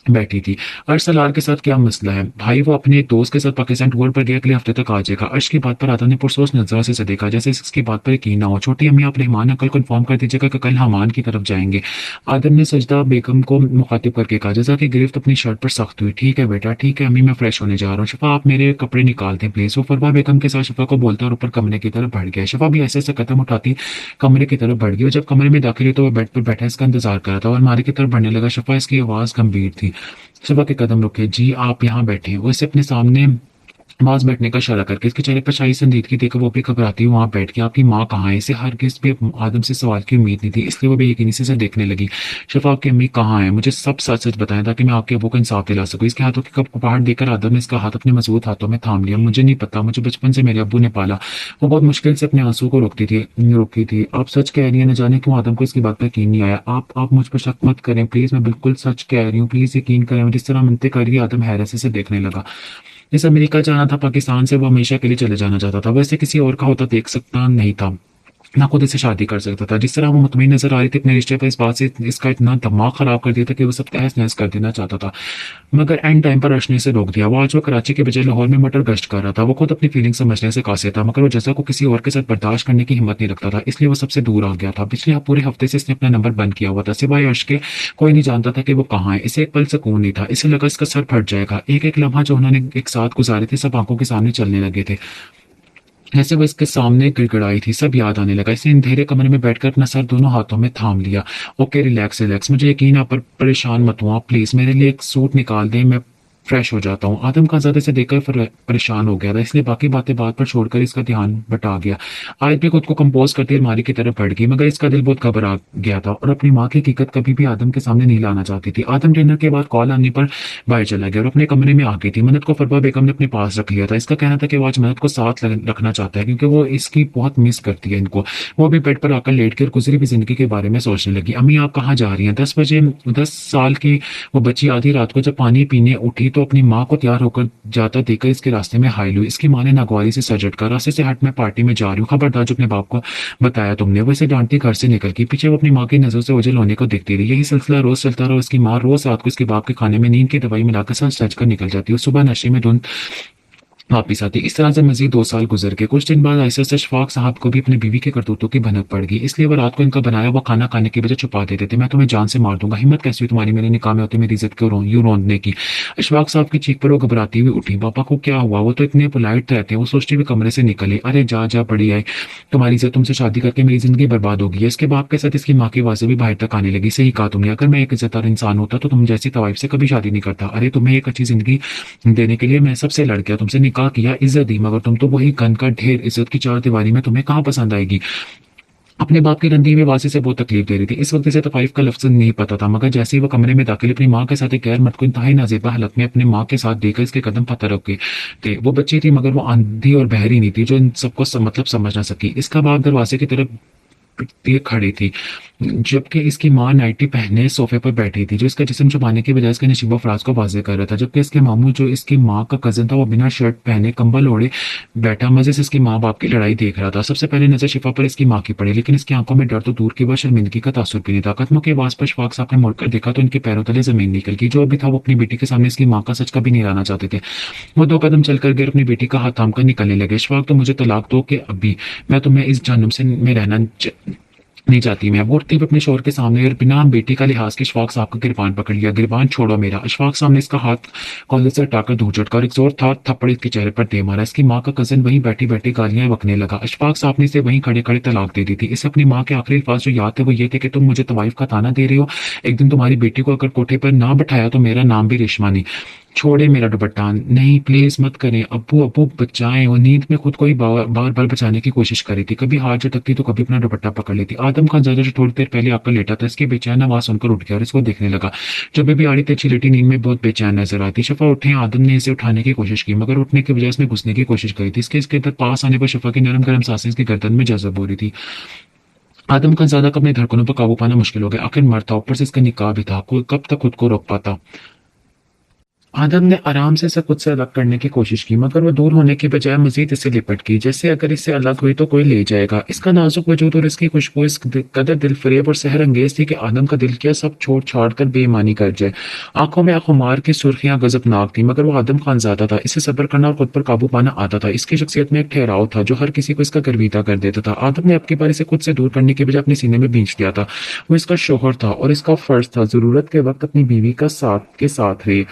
बैठी थी। अर्श सलार के साथ क्या मसला है? भाई वो अपने एक दोस्त के साथ पाकिस्तान टूर पर गया, अगले हफ्ते तक आ जाएगा। अर्श की बात पर आदम ने पुरसोच नजर से देखा जैसे इसकी बात पर यकीन ना हो। छोटी अम्मी आप रहमान अंकल को इन्फॉर्म कर दीजिएगा कि कल हमान की तरफ जाएंगे। आदम ने सजदा बेगम को मुखातिब करके कहा। जजा की गिरफ्त अपनी शर्ट पर सख्त हुई। ठीक है बेटा, ठीक है अम्मी, मैं फ्रेश होने जा रहा हूँ। शफा आप मेरे कपड़े निकाल दें प्लीज। वो फरवा बेगम के साथ शफा को बोलता और ऊपर कमरे की तरफ बढ़ गया। शफा भी ऐसे ऐसे कदम उठाती कमरे की तरफ बढ़ गई। जब कमरे में दाखिल हुई तो वह बेड पर बैठा इसका इंतजार कर रहा था और अलमारी की तरफ बढ़ने लगा। शफा इसकी आवाज गंभीर थी। शफा के कदम रुके। जी आप यहाँ बैठे। वो इसे अपने सामने पास बैठने का इशारा करके इसके चेहरे पर शाही संजीदगी देखकर वो भी घबराती हुई वहां बैठ के आपकी माँ कहाँ है? इसे हरगिज़ भी आदम से सवाल की उम्मीद नहीं थी, इसलिए वो बेयकीनी से इसे देखने लगी। शफा आपकी अम्मी कहाँ है? मुझे सब सच सच बताएं ताकि मैं आपके अबू को इंसाफ दिला सकूं। इसके हाथों की कपकपाहट देकर आदम ने इसका हाथ अपने मजबूत हाथों में थाम लिया। मुझे नहीं पता, मुझे बचपन से मेरे अब्बू ने पाला। वो बहुत मुश्किल से अपने आंसू को रोकती थी। आप सच कह रही है? न जाने क्यों आदम को इसकी बात पर यकीन नहीं आया। आप मुझ पर शक मत करें प्लीज, मैं बिल्कुल सच कह रही हूँ, प्लीज यकीन करें। जिस तरह मिन्नतें कर रही आदम हैरत से देखने लगा। इस अमेरिका जाना था, पाकिस्तान से वो हमेशा के लिए चले जाना चाहता था। वैसे किसी और का होता देख सकता नहीं था, ना खुद इसे शादी कर सकता था। जिस तरह वो मुतमईन नजर आ रही थी अपने रिश्ते पर, इस बात से इसका इतना दिमाग खराब कर दिया था कि वो सब तहस नहस कर देना चाहता था। मगर एंड टाइम पर अर्श ने इसे रोक दिया। वो आज वो कराची के बजाय लाहौर में मटर गश्त कर रहा था। वो खुद अपनी फीलिंग समझने से कासिर था, मगर वो जजा को किसी और के साथ बर्दाश्त करने की हिम्मत नहीं रखता था, इसलिए वो सबसे दूर आ गया था। पिछले पूरे हफ्ते से इसने अपना नंबर बंद किया हुआ था। सिवाय अर्श के कोई नहीं जानता था कि वो कहाँ है। इसे एक पल सुकून नहीं था। इसे लगा इसका सर फट जाएगा। एक एक लम्हा जो उन्होंने एक साथ गुजारे थे सब आंखों के सामने चलने लगे थे। ऐसे वो इसके सामने गिड़गिड़ाई थी। सब याद आने लगा। इसने अंधेरे कमरे में बैठकर अपना सर दोनों हाथों में थाम लिया। ओके रिलैक्स रिलैक्स, मुझे यकीन आप पर परेशान मत हुआ। प्लीज मेरे लिए एक सूट निकाल दें, मैं फ्रेश हो जाता हूँ। आदम खानजादा से देखकर परेशान हो गया था, इसलिए बाकी बातें बात पर छोड़कर इसका ध्यान बटा गया। आयत भी खुद को कंपोज करती अलमारी की तरफ बढ़ गई, मगर इसका दिल बहुत घबरा गया था और अपनी माँ की हकीकत कभी भी आदम के सामने नहीं लाना चाहती थी। आदम डिनर के बाद कॉल आने पर बाहर चला गया और अपने कमरे में आ गई थी। मन्नत को फरवा बेगम ने अपने पास रख लिया था। इसका कहना था कि वो आज मन्नत को साथ रखना चाहता है, क्योंकि वो इसकी बहुत मिस करती है इनको। वो भी बेड पर आकर लेट कर गुजरी हुई जिंदगी के बारे में सोचने लगी। अम्मी आप कहाँ जा रही हैं? 10 बजे, 10 साल की वो बच्ची आधी रात को जब पानी पीने उठी तो अपनी माँ को तैयार होकर जाता देखकर इसके रास्ते में हाई हुई। इसकी माँ ने नागवारी से सर झटका, रास्ते से हट, मैं पार्टी में जा रही हूँ, खबरदार जो अपने बाप को बताया तुमने। वो इसे डांटती घर से निकल गई। पीछे वो अपनी माँ की नजरों से ओझल होने को देखती रही। यही सिलसिला रोज चलता रहा। उसकी माँ रोज रात को इसके बाप के खाने में नींद की दवाई मिलाकर सच कर निकल जाती है। सुबह नशे में धुंध वापिस आती। इस तरह से मजीद 2 साल गुजर गए। कुछ दिन बाद ऐसे से शफाक साहब को भी अपनी बीवी के करतूतों की भनक पड़ गई, इसलिए वो रात को इनका बनाया हुआ खाना खाने की वजह छुपा देते थे। मैं तुम्हें जान से मार दूंगा, हिम्मत कैसी हुई तुम्हारी मेरे निकाह में होते मेरी इज्जत क्यों यूं रोंदने की? अशफाक साहब की चीख पर वो घबराती हुई उठी। पापा को क्या हुआ? वो तो इतने पोलाइट रहते हैं। वो सोचते हुए कमरे से निकले। अरे जा जा पड़ी है, तुम्हारी इज्जत, तुमसे शादी करके मेरी जिंदगी बर्बाद हो गई है। इसके बाप के साथ इसकी माँ की आवाजें भी बाहर तक आने लगी। सही कहा तुमने, अगर मैं एक इज्जतदार इंसान होता तो तुम जैसी तवाइफ से कभी शादी नहीं करता। अरे तुम्हें एक अच्छी जिंदगी देने के लिए मैं सबसे लड़ गया, तुमसे निकाह किया, इज्जत दी, मगर तुम तो वही घन का ढेर। इज्जत की चार दीवारी में तुम्हें कहाँ पसंद आएगी? अपने बाप की रंधी में वासी से बहुत तकलीफ दे रही थी। इस वक्त इसे तफाइफ का लफ्ज नहीं पता था, मगर जैसे ही वो कमरे में दाखिल अपनी माँ के साथ एक गैर मर्द को इंतहाई नाजेबा हालत में अपने माँ के साथ देखकर इसके कदम पत्थर रख गए थे। वो बच्ची थी, मगर वो आंधी और बहरी नहीं थी जो इन सबको मतलब समझ ना सकी। इसका बाप दरवाजे की तरफ ये खड़ी थी, जबकि इसकी माँ नाइटी पहने सोफे पर बैठी थी, जो इसका जिस्म छुपाने के बजाय इसके नशीबो फराज को वाजे कर रहा था। जबकि इसके मामू, जो इसकी माँ का कजन था, वो बिना शर्ट पहने कंबल ओढ़े बैठा मजे से इसकी माँ बाप की लड़ाई देख रहा था। सबसे पहले नजर शिफा पर इसकी माँ की पड़ी, लेकिन इसकी आंखों में डर तो दूर की बात शर्मिंदगी का तासुर भी नहीं था। कदमों की आवाज पर शफाक साहब ने मुड़कर देखा तो इनके पैरों तले जमीन निकल गई। जो अभी था वो अपनी बेटी के सामने इसकी माँ का सच कभी नहीं लाना चाहते थे। वो 2 कदम चलकर गए, अपनी बेटी का हाथ थाम कर निकलने लगे। शफाक, तो मुझे तलाक दो कि अभी मैं तुम्हें इस जन्म से में रहना नहीं चाहती। मैं वो उठती हुई अपने शोर के सामने और बिना बेटी का लिहाज के अशफाक साहब का गिरबान पकड़ लिया। गिरबान छोड़ो मेरा। अशफाक साहब ने इसका हाथ कॉलर से हटाकर दूर झटका और एक जोर था थप्पड़ इसके चेहरे पर दे मारा। इसकी माँ का कजन वहीं बैठी बैठी गालियां बकने लगा। अशफाक साहब ने इसे वहीं खड़े खड़े तलाक दे दी थी। इसे अपनी माँ के आखिरी अल्फाज जो याद थे वो ये थे कि तुम मुझे तवाइफ का ताना दे रही हो, एक दिन तुम्हारी बेटी को अगर कोठे पर ना बैठाया तो मेरा नाम भी रेशमा नहीं। छोड़े मेरा दुपट्टा, नहीं प्लीज मत करें। अब्बू अब्बू बचाएं। वो नींद में खुद को ही बार बार बचाने की कोशिश कर रही थी, कभी हाथ झटकती तो कभी अपना दुपट्टा पकड़ लेती। आदम खान ज्यादा जो थोड़ी देर पहले आकर लेटा था, इसकी बेचैन आवाज सुनकर उठ गया और इसको देखने लगा। जब भी आड़ी तेजी लेटी नींद में बहुत बेचैन नजर आती। शफा उठे। आदम ने इसे उठाने की कोशिश की, मगर उठने के बजाय इसमें घुसने की कोशिश करी थी। इसके अंदर पास आने पर शफा की नरम गरम सांसें इसकी गर्दन में जज्ब हो रही थी। आदम खान ज्यादा अपने धड़कनों पर काबू पाना मुश्किल हो गया। आखिर मरता, ऊपर से इसका निकाह भी था, कोई कब तक खुद को रोक पाता। आदम ने आराम से इसे खुद से अलग करने की कोशिश की, मगर वो दूर होने की बजाय मजीद इसे लिपट गई, जैसे अगर इससे अलग हुई तो कोई ले जाएगा। इसका नाजुक वजूद और इसकी खुशबू इस कदर दिल फरेब और सहर अंगेज थी कि आदम का दिल किया सब छोड़ छाड़ कर बेईमानी कर जाए। आंखों में खुमार की सुर्खियां गजबनाक थी, मगर वो आदम खान ज्यादा था। इसे सब्र करना और खुद पर काबू पाना आता था। इसकी शख्सियत में एक ठहराव था जो हर किसी को इसका गर्विता कर देता था। आदम ने अब की बार इसे खुद से दूर करने के बजाय अपने सीने में भींच दिया था। वो इसका शोहर था और इसका फर्ज था जरूरत के वक्त अपनी बीवी का साथ के साथ रहे।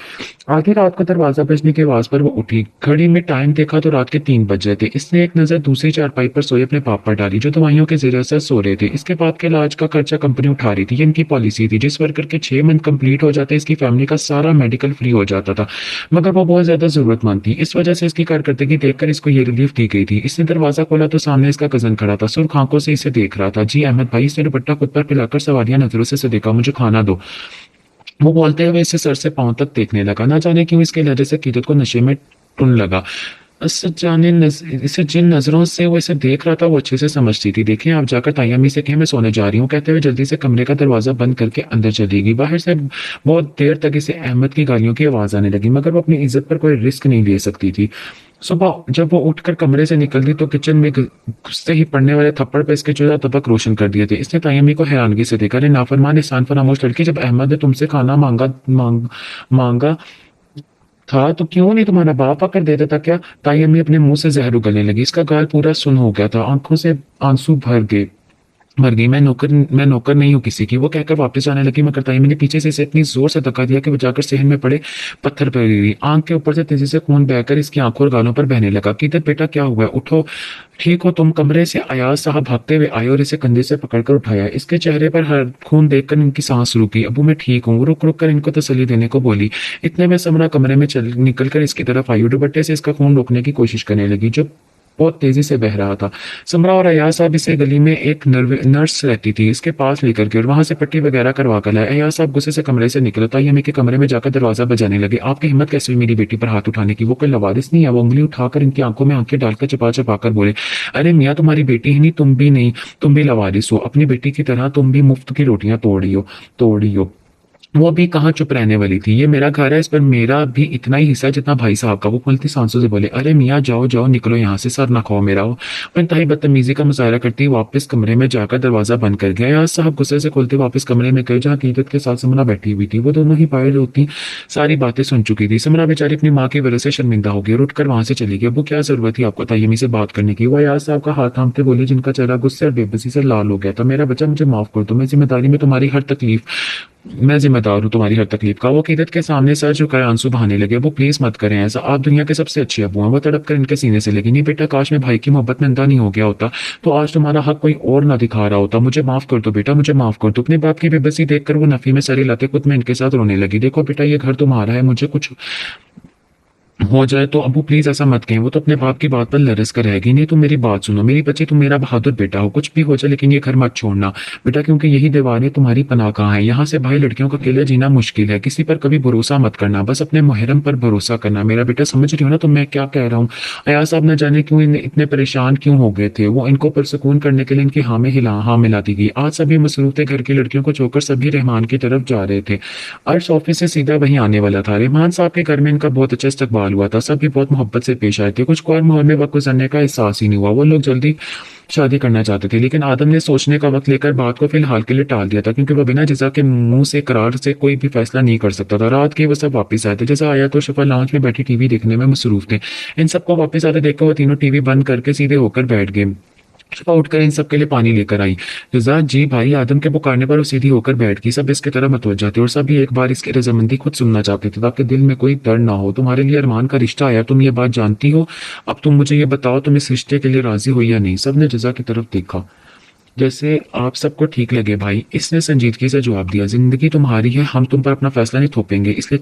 आधी रात को दरवाजा बजने की आवाज पर वो उठी। घड़ी में टाइम देखा तो रात के 3 बज रहे थे। इसने एक नजर दूसरी चारपाई पर सोए अपने बाप पर डाली, जो दवाइयों के जरिए से सो रहे थे। इसके बाप के इलाज का खर्चा कंपनी उठा रही थी। ये इनकी पॉलिसी थी, जिस वर्कर के 6 मंथ कंप्लीट हो जाते इसकी फैमिली का सारा मेडिकल फ्री हो जाता था, मगर वो बहुत ज्यादा जरूरतमंद थी। इस वजह से इसकी कारकर्दगी देखकर इसको ये रिलीफ दी गई थी। इसने दरवाजा खोला तो सामने इसका कजन खड़ा था, सुर्ख आंखों से इसे देख रहा था। जी अहमद भाई। इसने दुपट्टा खुद पर पिलाकर सवालिया नजरों से देखा। मुझे खाना दो। वो बोलते हुए इसे सर से पांव तक देखने लगा। ना जाने क्यों इसके लहजे से कीरत को नशे में टुन लगा। इसे जिन नजरों से वो इसे देख रहा था वो अच्छे से समझती थी। देखिए आप जाकर तायमी से कहें मैं सोने जा रही हूँ, कहते हुए जल्दी से कमरे का दरवाजा बंद करके अंदर चली गई। बाहर से बहुत देर तक इसे अहमद की गालियों की आवाज आने लगी, मगर वो अपनी इज्जत पर कोई रिस्क नहीं ले सकती थी। सुबह जब वो उठकर कमरे से निकलती तो किचन में घुसते ही पड़ने वाले थप्पड़ पे इसके चेहरा तबक रोशन कर दिए थे। इसने तायमी को हैरानगी से देखा। अरे नाफरमान इंसान फरामोश लड़की, जब अहमद ने तुमसे खाना मांगा था तो क्यों नहीं तुम्हारा बाप आकर दे देता? क्या? तायमी अपने मुंह से जहर उगलने लगी। इसका गाल पूरा सुन हो गया था, आंखों से आंसू भर गए। मर गई, मैं नौकर नहीं हूँ किसी की, वो कहकर वापस जाने लगी, मगर ताई मैंने पीछे से इसे इतनी जोर से धक्का दिया कि वो जाकर सहन में पड़े पत्थर पर गिरी। आंख के ऊपर से तेजी से खून बहकर इसकी आंखों और गालों पर बहने लगा। किधर बेटा, क्या हुआ है? उठो, ठीक हो तुम? कमरे से अयाज साहब भागते हुए आए और इसे कंधे से पकड़कर उठाया। इसके चेहरे पर हर खून देखकर इनकी सांस रुकी। अबू मैं ठीक हूँ, रुक रुक कर इनको तसल्ली देने को बोली। इतने में समरा कमरे में चल निकल कर इसकी तरफ आई, दुपट्टे से इसका खून रोकने की कोशिश करने लगी जो बहुत तेजी से बह रहा था। समरा और अयाज साहब इसे गली में एक नर्स रहती थी, इसके पास लेकर के और वहां से पट्टी वगैरह करवा कर लाए। अयाज साहब गुस्से से कमरे से निकले, ताई अम्मी के कमरे में जाकर दरवाजा बजाने लगे। आपकी हिम्मत कैसे हुई मेरी बेटी पर हाथ उठाने की? वो कोई लवारिस नहीं है। वो उंगली उठाकर इनकी आंखों में आंखें डालकर चपा चपा कर बोले, अरे मियाँ तुम्हारी बेटी ही नहीं, तुम भी नहीं, तुम भी लवारिस हो। अपनी बेटी की तरह तुम भी मुफ्त की रोटियां तोड़ी हो। वो भी कहाँ चुप रहने वाली थी। ये मेरा घर है, इस पर मेरा भी इतना ही हिस्सा है जितना भाई साहब का। वो खुलती सांसों से बोले, अरे मियाँ जाओ जाओ, निकलो यहाँ से, सर ना खाओ मेरा। वो इंतहाई बदतमीजी का मुजाहरा करती वापस कमरे में जाकर दरवाजा बंद कर गया। यार साहब गुस्से से खुलते वापस कमरे में गए जहाँ कीदत के साथ समरा बैठी हुई थी। वो दोनों ही बाहर होती सारी बातें सुन चुकी थी। समरा बेचारी अपनी माँ की वजह से शर्मिंदा हो गई और उठकर वहां से चली गई। अब क्या जरूरत थी आपको तायमी से बात करने की? वो यार साहब का हाथ थामते बोली, जिनका चेहरा गुस्से और बेबसी से लाल हो गया था। मेरा बच्चा, मुझे माफ कर दो, मैं जिम्मेदार हूँ तुम्हारी हर तकलीफ का। वो कीदत के सामने सर झुकाए आंसू बहाने लगे। वो प्लीज मत करें ऐसा, आप दुनिया के सबसे अच्छे अबू हैं। वो तड़प कर इनके सीने से लगी। नहीं बेटा, काश मैं भाई की मोहब्बत में अंधा नहीं हो गया होता तो आज तुम्हारा हक कोई और ना दिखा रहा होता। मुझे माफ कर दो बेटा, मुझे माफ कर दो। अपने बाप की बेबसी देखकर वो नफी में सर हिलाते खुद में इनके साथ रोने लगी। देखो बेटा, ये घर तुम्हारा है, मुझे कुछ हो जाए तो अबू प्लीज ऐसा मत कहें। वो तो अपने बाप की बात पर लरस कर रहेगी। नहीं तुम मेरी बात सुनो, मेरी बच्ची, तुम मेरा बहादुर बेटा हो, कुछ भी हो जाए लेकिन ये घर मत छोड़ना बेटा, क्योंकि यही दीवारें तुम्हारी पनाह कहाँ है। यहाँ से भाई लड़कियों का अकेले जीना मुश्किल है। किसी पर कभी भरोसा मत करना, बस अपने मुहर्रम पर भरोसा करना। मेरा बेटा समझ रही हो ना तुम मैं क्या कह रहा हूँ? अयाज साहब न जाने क्यों इतने परेशान क्यों हो गए थे। वो इनको पुरसकून करने के लिए इनकी हाँ मिलाती गई। आज सभी मसरूफ थे, घर की लड़कियों को छोड़कर सभी रहमान की तरफ जा रहे थे। अर्श ऑफिस से सीधा वहीं आने वाला था। रहमान साहब के घर में इनका बहुत अच्छा इस्तकबाल हुआ था। सभी बहुत मोहब्बत से पेश आए थे। कुछ को और माहौल में वक्त गुजरने का एहसास ही नहीं हुआ। वो लोग जल्दी शादी करना चाहते थे, लेकिन आदम ने सोचने का वक्त लेकर बात को फिलहाल के लिए टाल दिया था, क्योंकि वह बिना जजा के मुंह से करार से कोई भी फैसला नहीं कर सकता था। रात के वो सब वापस आए थे। जैसा आया तो शफा लॉन्च में बैठी टीवी देखने में मसरूफ थे। इन सबको वापस आते देखकर वो तीनों टीवी बंद करके सीधे होकर बैठ गए। शफा उठकर इन सबके लिए पानी लेकर आई। रजा जी भाई, आदम के पुकारने पर वो सीधी होकर बैठ गई। सब इसकी तरफ मतवज्जा थे और सभी एक बार इसकी रजामंदी खुद सुनना चाहते थे ताकि दिल में कोई डर ना हो। तुम्हारे लिए अरमान का रिश्ता आया, तुम ये बात जानती हो। अब तुम मुझे ये बताओ, तुम इस रिश्ते के लिए राजी हो या नहीं? सबने रजा की तरफ देखा जैसे आप सबको ठीक लगे भाई। इसने संजीदगी से जवाब दिया, जिंदगी तुम्हारी है, हम तुम पर अपना फैसला नहीं थोपेंगे। इसलिए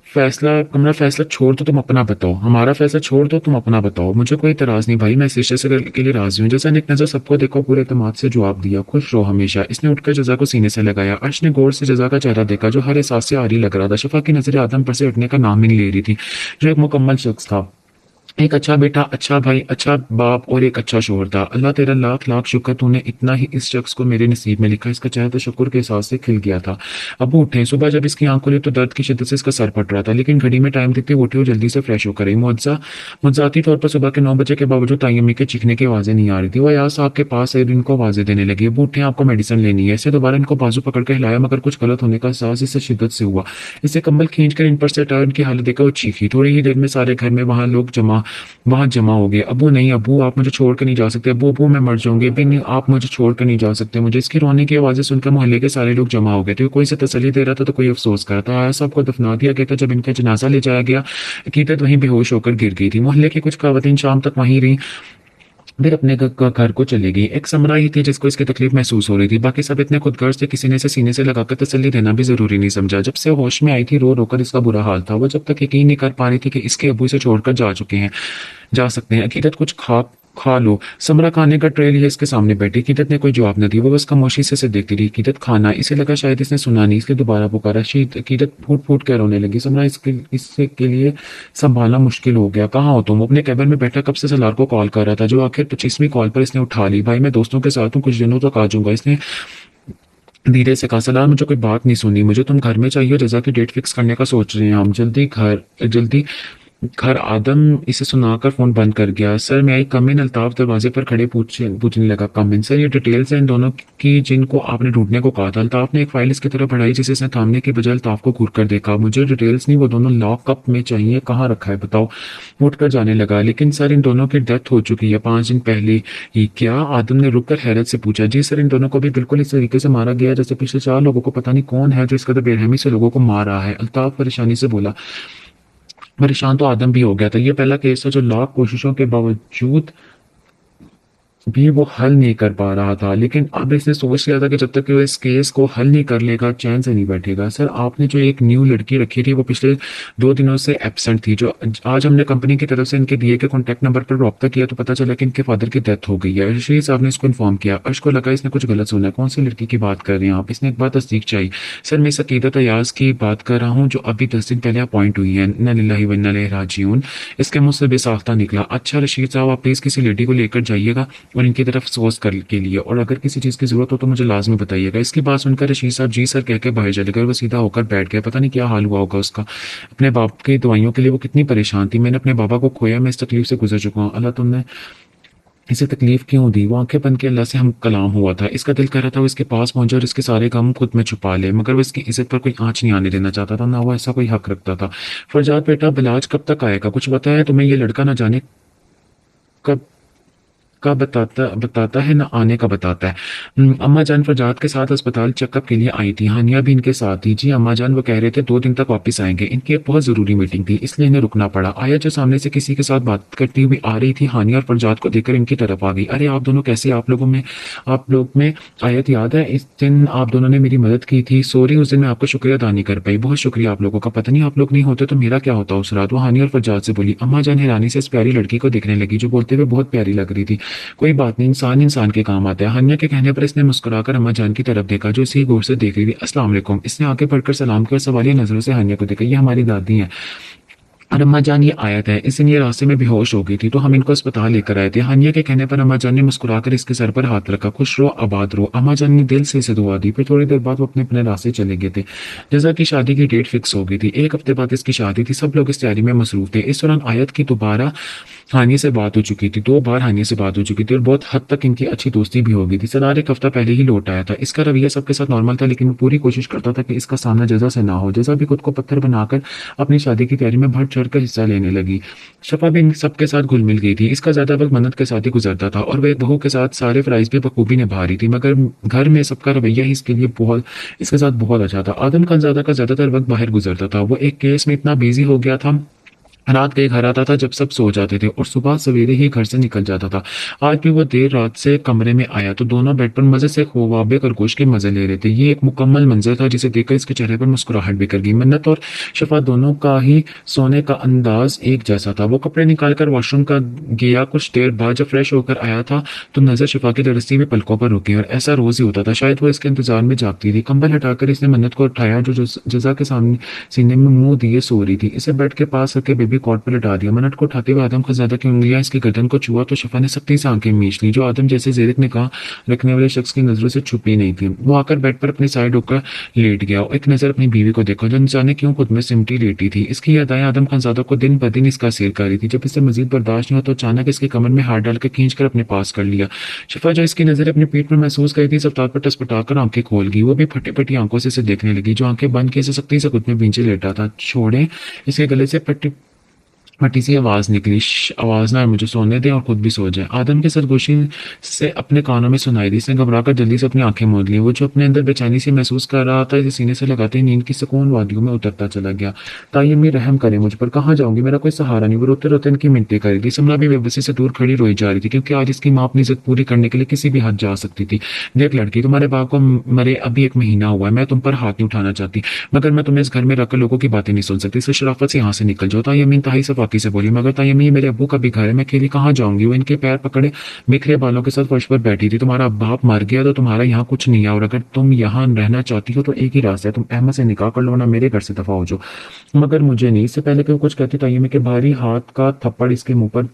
हमारा फैसला छोड़ दो, तुम अपना बताओ। हमारा फैसला छोड़ दो, तुम अपना बताओ। मुझे कोई इतराज नहीं भाई, मैं इस रिश्ते से के लिए राजी हूँ। जैसा ने एक नजर सबको देखो, पूरे एतमाद से जवाब दिया, खुश रहो हमेशा। इसने उठकर जजा को सीने से लगाया। अर्श ने गौर से जजा का चेहरा देखा जो हर एहसास से आरी लग रहा था। शफा की नजरें आदम पर से हटने का नाम ही नहीं ले रही थी, जो एक मुकम्मल शख्स था, एक अच्छा बेटा, अच्छा भाई, अच्छा बाप और एक अच्छा शोहर था। अल्लाह तेरा लाख लाख शुक्र, तूने इतना ही इस शख्स को मेरे नसीब में लिखा। इसका चेहरा तो शुक्र के एहसास से खिल गया था। अब वो उठे। सुबह जब इसकी आंख खुली तो दर्द की शिद्दत से इसका सर फट रहा था, लेकिन घड़ी में टाइम देखते वो उठी और जल्दी से फ्रेश होकर आई। मुआवजाती तौर पर सुबह के 9 बजे के बावजूद ताई अम्मी के चीखने की आवाजें नहीं आ रही थी। वह यार साहब के पास आई, इनको आवाजें देने लगी, अब उठे, आपको मेडिसिन लेनी है। इसे दोबारा इनको बाजू पकड़ कर हिलाया, मगर कुछ गलत होने का एहसास इससे शिद्दत से हुआ। इसे कंबल खींचकर इन पर से हटाया। उनकी हालत देखकर वो चीखी। थोड़ी ही देर में सारे घर में वहां जमा हो गए। अबू नहीं, अबू आप मुझे छोड़कर नहीं जा सकते। अबू अबू मैं मर जाऊंगी। अभी नहीं, आप मुझे छोड़कर नहीं जा सकते। मुझे इसकी रोने की आवाजें सुनकर मोहल्ले के सारे लोग जमा हो गए थे। कोई से तसल्ली दे रहा था तो कोई अफसोस कर रहा था। आया साहब को दफना दिया गया था। जब इनका जनाजा ले जाया गया, अकीदत वहीं बेहोश होकर गिर गई थी। मोहल्ले की कुछ खवातीन शाम तक वहीं रही, फिर अपने घर को चली गई। एक समरा ही थी जिसको इसकी तकलीफ महसूस हो रही थी। बाकी सब इतने खुदगर्ज थे, किसी ने इसे सीने से लगाकर तसल्ली देना भी जरूरी नहीं समझा। जब से होश में आई थी, रो रोकर इसका बुरा हाल था। वो जब तक यकीन नहीं कर पा रही थी कि इसके अबू इसे छोड़कर जा सकते हैं। अकीदत कुछ खा लो। समरा खाने का ट्रे लिए इसके सामने बैठी। अकीदत ने कोई जवाब न दी। वो बस खामोशी से देखती रही। अकीदत खाना, इसे लगा शायद इसने सुना नहीं, इसलिए दोबारा पुकारा। अकीदत फूट फूट कर रोने लगी। समरा इसके के लिए संभालना मुश्किल हो गया। कहाँ हो तुम? अपने कैबिन में बैठा कब से सलार को कॉल कर रहा था, जो आखिर 25वीं कॉल पर इसने उठा ली। भाई मैं दोस्तों के साथ हूँ, कुछ दिनों तक आ जाऊंगा, इसने धीरे से कहा। सलार मुझे कोई बात नहीं सुनी, मुझे तुम घर में चाहिए। रजा की डेट फिक्स करने का सोच रहे हैं हम, जल्दी घर आदम इसे सुनाकर फोन बंद कर गया। सर मैं आई कम इन? अल्ताफ दरवाजे पर खड़े पूछने लगा। कम इन सर, ये डिटेल्स हैं इन दोनों की जिनको आपने ढूंढने को कहा था। अल्ताफ ने एक फाइल इसकी तरफ बढ़ाई जिसे इसने थामने के बजाय अल्ताफ को घूर कर देखा। मुझे डिटेल्स नहीं, वो दोनों लॉकअप में चाहिए। कहाँ रखा है बताओ। उठकर जाने लगा। लेकिन सर इन दोनों की डेथ हो चुकी है 5 दिन पहले ही। क्या? आदम ने रुककर हैरत से पूछा। जी सर, इन दोनों को भी बिल्कुल इस तरीके से मारा गया जैसे पिछले 4 लोगों को। पता नहीं कौन है जो इस कदर बेरहमी से लोगों को मार रहा है। अल्ताफ परेशानी से बोला। परेशान तो आदम भी हो गया था। ये पहला केस था जो लाख कोशिशों के बावजूद भी वो हल नहीं कर पा रहा था। लेकिन अब इसने सोच लिया था कि जब तक कि वो इस केस को हल नहीं कर लेगा चैन से नहीं बैठेगा। सर आपने जो एक न्यू लड़की रखी थी वो पिछले 2 दिनों से एब्सेंट थी। जो आज हमने कंपनी की तरफ से इनके दिए के कॉन्टैक्ट नंबर पर रब्ता किया तो पता चला कि इनके फादर की डेथ हो गई है। रशीद साहब ने इसको इन्फॉर्म किया। अर्श को लगा इसने कुछ गलत सुना है। कौन सी लड़की की बात कर रहे हैं आप? इसने एक बात तस्दीक चाहिए। सर मैं इस अकीदत अयाज की बात कर रहा हूँ जो अभी 10 दिन पहले अपॉइंट हुई है। इन्ना लिल्लाहि व इन्ना इलैहि राजिऊन। इसके मुंह से बेसाख्ता निकला। अच्छा रशीद साहब, आप प्लीज किसी लेडी को लेकर जाइएगा और इनकी तरफ सोर्स कर के लिए, और अगर किसी चीज़ की ज़रूरत हो तो मुझे लाजमी बताइएगा। इसकी बात सुनकर रशीद साहब जी सर कह के बाहर चले गए। वो सीधा होकर बैठ गया। पता नहीं क्या हाल हुआ होगा उसका। अपने बाप की दवाइयों के लिए वो कितनी परेशान थी। मैंने अपने बाबा को खोया, मैं इस तकलीफ से गुजर चुका हूँ। अल्लाह तुमने इसे तकलीफ क्यों दी? वो आंखें बन के अल्लाह से हम कलाम हुआ था। इसका दिल कर रहा था वो इसके पास पहुंचे और इसके सारे गम खुद में छुपा ले, मगर वो इसकी इज्जत पर कोई आंच नहीं आने देना चाहता था, ना वो ऐसा कोई हक रखता था। फरजाद बेटा, बिलाज कब तक आएगा? कुछ बताया तुम्हें? ये लड़का ना जाने कब का बताता बताता है, ना आने का बताता है। अम्मा जान फरजाद के साथ अस्पताल चेकअप के लिए आई थी। हानिया भी इनके साथ थी। जी अम्मा जान, वो कह रहे थे 2 दिन तक वापस आएंगे। इनकी एक बहुत जरूरी मीटिंग थी इसलिए इन्हें रुकना पड़ा। आया जो सामने से किसी के साथ बात करती हुई आ रही थी, हानिया और फरजाद को देखकर इनकी तरफ आ गई। अरे आप दोनों कैसे? आप लोग में आयत याद है? इस दिन आप दोनों ने मेरी मदद की थी। सॉरी उस दिन मैं आपको शुक्रिया अदा नहीं कर पाई। बहुत शुक्रिया आप लोगों का। पता नहीं आप लोग नहीं होते तो मेरा क्या होता उस रात। वो हानिया और फरजाद से बोली। अम्मा जान हैरानी से इस प्यारी लड़की को देखने लगी जो बोलते हुए बहुत प्यारी लग रही थी। कोई बात नहीं, इंसान इंसान के काम आता है। हन्या के कहने पर इसने मुस्कुराकर अम्मा जान की तरफ देखा जो इसी गौर से देख रही थी। अस्सलाम वालेकुम। इसने आगे बढ़कर सलाम किया और सवालिया नजरों से हन्या को देखा। ये हमारी दादी हैं और अम्मा जान ये आयत है। इस दिन ये रास्ते में बेहोश हो गई थी तो हम इनको अस्पताल लेकर आए थे। हानिया के कहने पर अम्मा जान ने मुस्कुराकर इसके सर पर हाथ रखा। खुश रहो, आबाद रहो। अम्मा जान ने दिल से इसे दुआ दी। फिर थोड़ी देर बाद वो अपने अपने रास्ते चले गए थे। जजा की शादी की डेट फिक्स हो गई थी। 1 हफ्ते बाद इसकी शादी थी। सब लोग इस तैयारी में मसरूफ थे। इस दौरान आयत की दोबारा हानिया से बात हो चुकी थी। 2 बार हानिया से बात हो चुकी थी और बहुत हद तक इनकी अच्छी दोस्ती भी हो गई थी। सलार 1 हफ्ता पहले ही लौट आया था। इसका रवैया सबके साथ नॉर्मल था लेकिन वो पूरी कोशिश करता था कि इसका सामना जजा से ना हो। जजा भी खुद को पत्थर बनाकर अपनी शादी की तैयारी में बढ़ चढ़ कर हिस्सा लेने लगी। शफा भी इन सबके साथ घुल मिल गई थी। इसका ज्यादा वक्त मन्नत के साथ ही गुजरता था और वह एक बहू के साथ सारे फराइज भी बखूबी निभा रही थी, मगर घर में सबका रवैया ही इसके साथ बहुत अच्छा था। आदम खानजादा का ज्यादातर वक्त बाहर गुजरता था। वो एक केस में इतना बिजी हो गया था, रात के घर आता था जब सब सो जाते थे और सुबह सवेरे ही घर से निकल जाता था। आज भी वो देर रात से कमरे में आया तो दोनों बेड पर मजे से ख्वाबे खरगोश के मजे ले रहे थे। ये एक मुकम्मल मंजर था जिसे देखकर इसके चेहरे पर मुस्कुराहट भी कर गई। मन्नत और शफा दोनों का ही सोने का अंदाज एक जैसा था। वो कपड़े निकालकर वॉशरूम का गया। कुछ देर बाद जब फ्रेश होकर आया था तो नजर शफा की तरसती हुई पलकों पर रुकी और ऐसा रोज ही होता था। शायद वो इसके इंतजार में जागती थी। कंबल हटाकर इसने मन्नत को उठाया जो जजा के सामने सीने में मुंह दिए सो रही थी। इसे बेड के पास रखे बेबी कॉट पर लटा दिया। मन्नत को उठाते हुए आदम खानजादा की उंगलियां इसकी गर्दन को छुआ तो शफा ने सख्ती से आंखें मीच ली जो आदम जैसे जेरिक निगाह रखने वाले शख्स की नजरों से छुपी नहीं थी। वो आकर बेड पर अपनी साइड होकर लेट गया और एक नजर अपनी बीवी को देखा जो न जाने क्यों खुद में सिमटी लेटी थी। इसकी यादें आदम खानजादा को दिन ब दिन इसका असर कर रही थी। जब इसे मजीद बर्दाश्त नहीं हुआ तो अचानक इसकी कमर में हाथ डालकर खींच कर अपने पास कर लिया। शफा जो इसकी नजर अपने पीठ में महसूस कर थी सब तार पर टसपटा कर आंखें खोल गई। वो भी फटी फटी आंखों से इसे देखने लगी जो आंखें बंद किए से सख्ती से खुद में बींचे लेटा था। छोड़े। इसके गले से फटी फटी सी आवाज निकली। आवाज ना आए, मुझे सोने दें और खुद भी सो जाए। आदम के सरगोशी से अपने कानों में सुनाई दी। इसने घबराकर जल्दी से अपनी आंखें मूंद ली। वो जो अपने अंदर बेचैनी से महसूस कर रहा था इसे सीने से लगाते ही नींद की सुकून वादियों में उतरता चला गया। ताई अम्मी रहम करे मुझ पर, कहाँ जाऊंगी, मेरा कोई सहारा नहीं। वो रोते रोते इनकी मिनतें कर रही थी। समरा भी बेबसी से दूर खड़ी रोई जा रही थी क्योंकि आज इसकी माँ अपनी इज्जत पूरी करने के लिए किसी भी हद जा सकती थी। देख लड़की, तुम्हारे बाप को मरे अभी 1 महीना हुआ है। मैं तुम पर हाथ नहीं उठाना चाहती मगर मैं तुम्हें इस घर में रखकर लोगों की बातें नहीं सुन सकती। इस शराफत से यहाँ से निकल जाओ। ताई अम्मी इंतहाई सफाकी से बोली। मगर ये मेरे अब्बू का भी घर है, मैं अकेली कहाँ जाऊंगी। वो इनके पैर पकड़े बिखरे बालों के साथ फर्श पर बैठी थी। तुम्हारा बाप मर गया तो तुम्हारा यहाँ कुछ नहीं है और अगर तुम यहाँ रहना चाहती हो तो एक ही रास्ता है, तुम अहमद से निकाह कर लो ना मेरे घर से दफा हो जाओ। मगर मुझे नहीं। इससे पहले कि वो कुछ कहती ताइमी के भारी हाथ का थप्पड़ इसके मुंह पर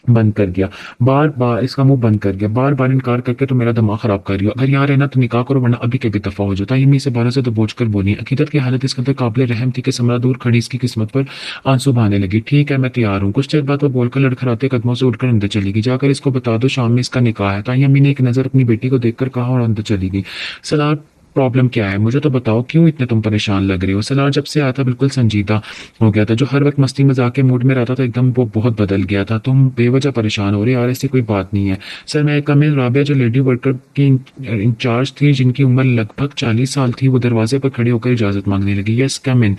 बंद कर गया। बार बार इसका मुंह बंद कर गया, बार बार इनकार करके तो मेरा दिमाग खराब कर रही हो। अगर यहाँ रहना तो निकाह करो, वरना अभी के भी दफा हो जाता। ये मी से 12 से दबोच कर बोली। अकीदत की हालत इस कदर काबिल रहम थी कि समरा दूर खड़ी इसकी किस्मत पर आंसू बहाने लगी। ठीक है, मैं तैयार हूँ। कुछ देर बाद वो बोलकर लड़खड़ाते कदमों से उठकर अंदर चली गई। जाकर इसको बता दो शाम में इसका निकाह है। ताई अम्मी ने एक नजर अपनी बेटी को देखकर कहा और अंदर चली गई। सलार, प्रॉब्लम क्या है मुझे तो बताओ, क्यों इतने तुम परेशान लग रहे हो? सलार जब से आया था बिल्कुल संजीदा हो गया था। जो हर वक्त मस्ती मजाक के मूड में रहता था एकदम वो बहुत बदल गया था। तुम बेवजह परेशान हो रहे यार, ऐसी कोई बात नहीं है। सर मैं कमिल राबिया जो लेडी वर्कर की इंचार्ज थी, जिनकी उम्र लगभग 40 साल थी, वो दरवाजे पर खड़े होकर इजाजत मांगने लगी। यस कम इन।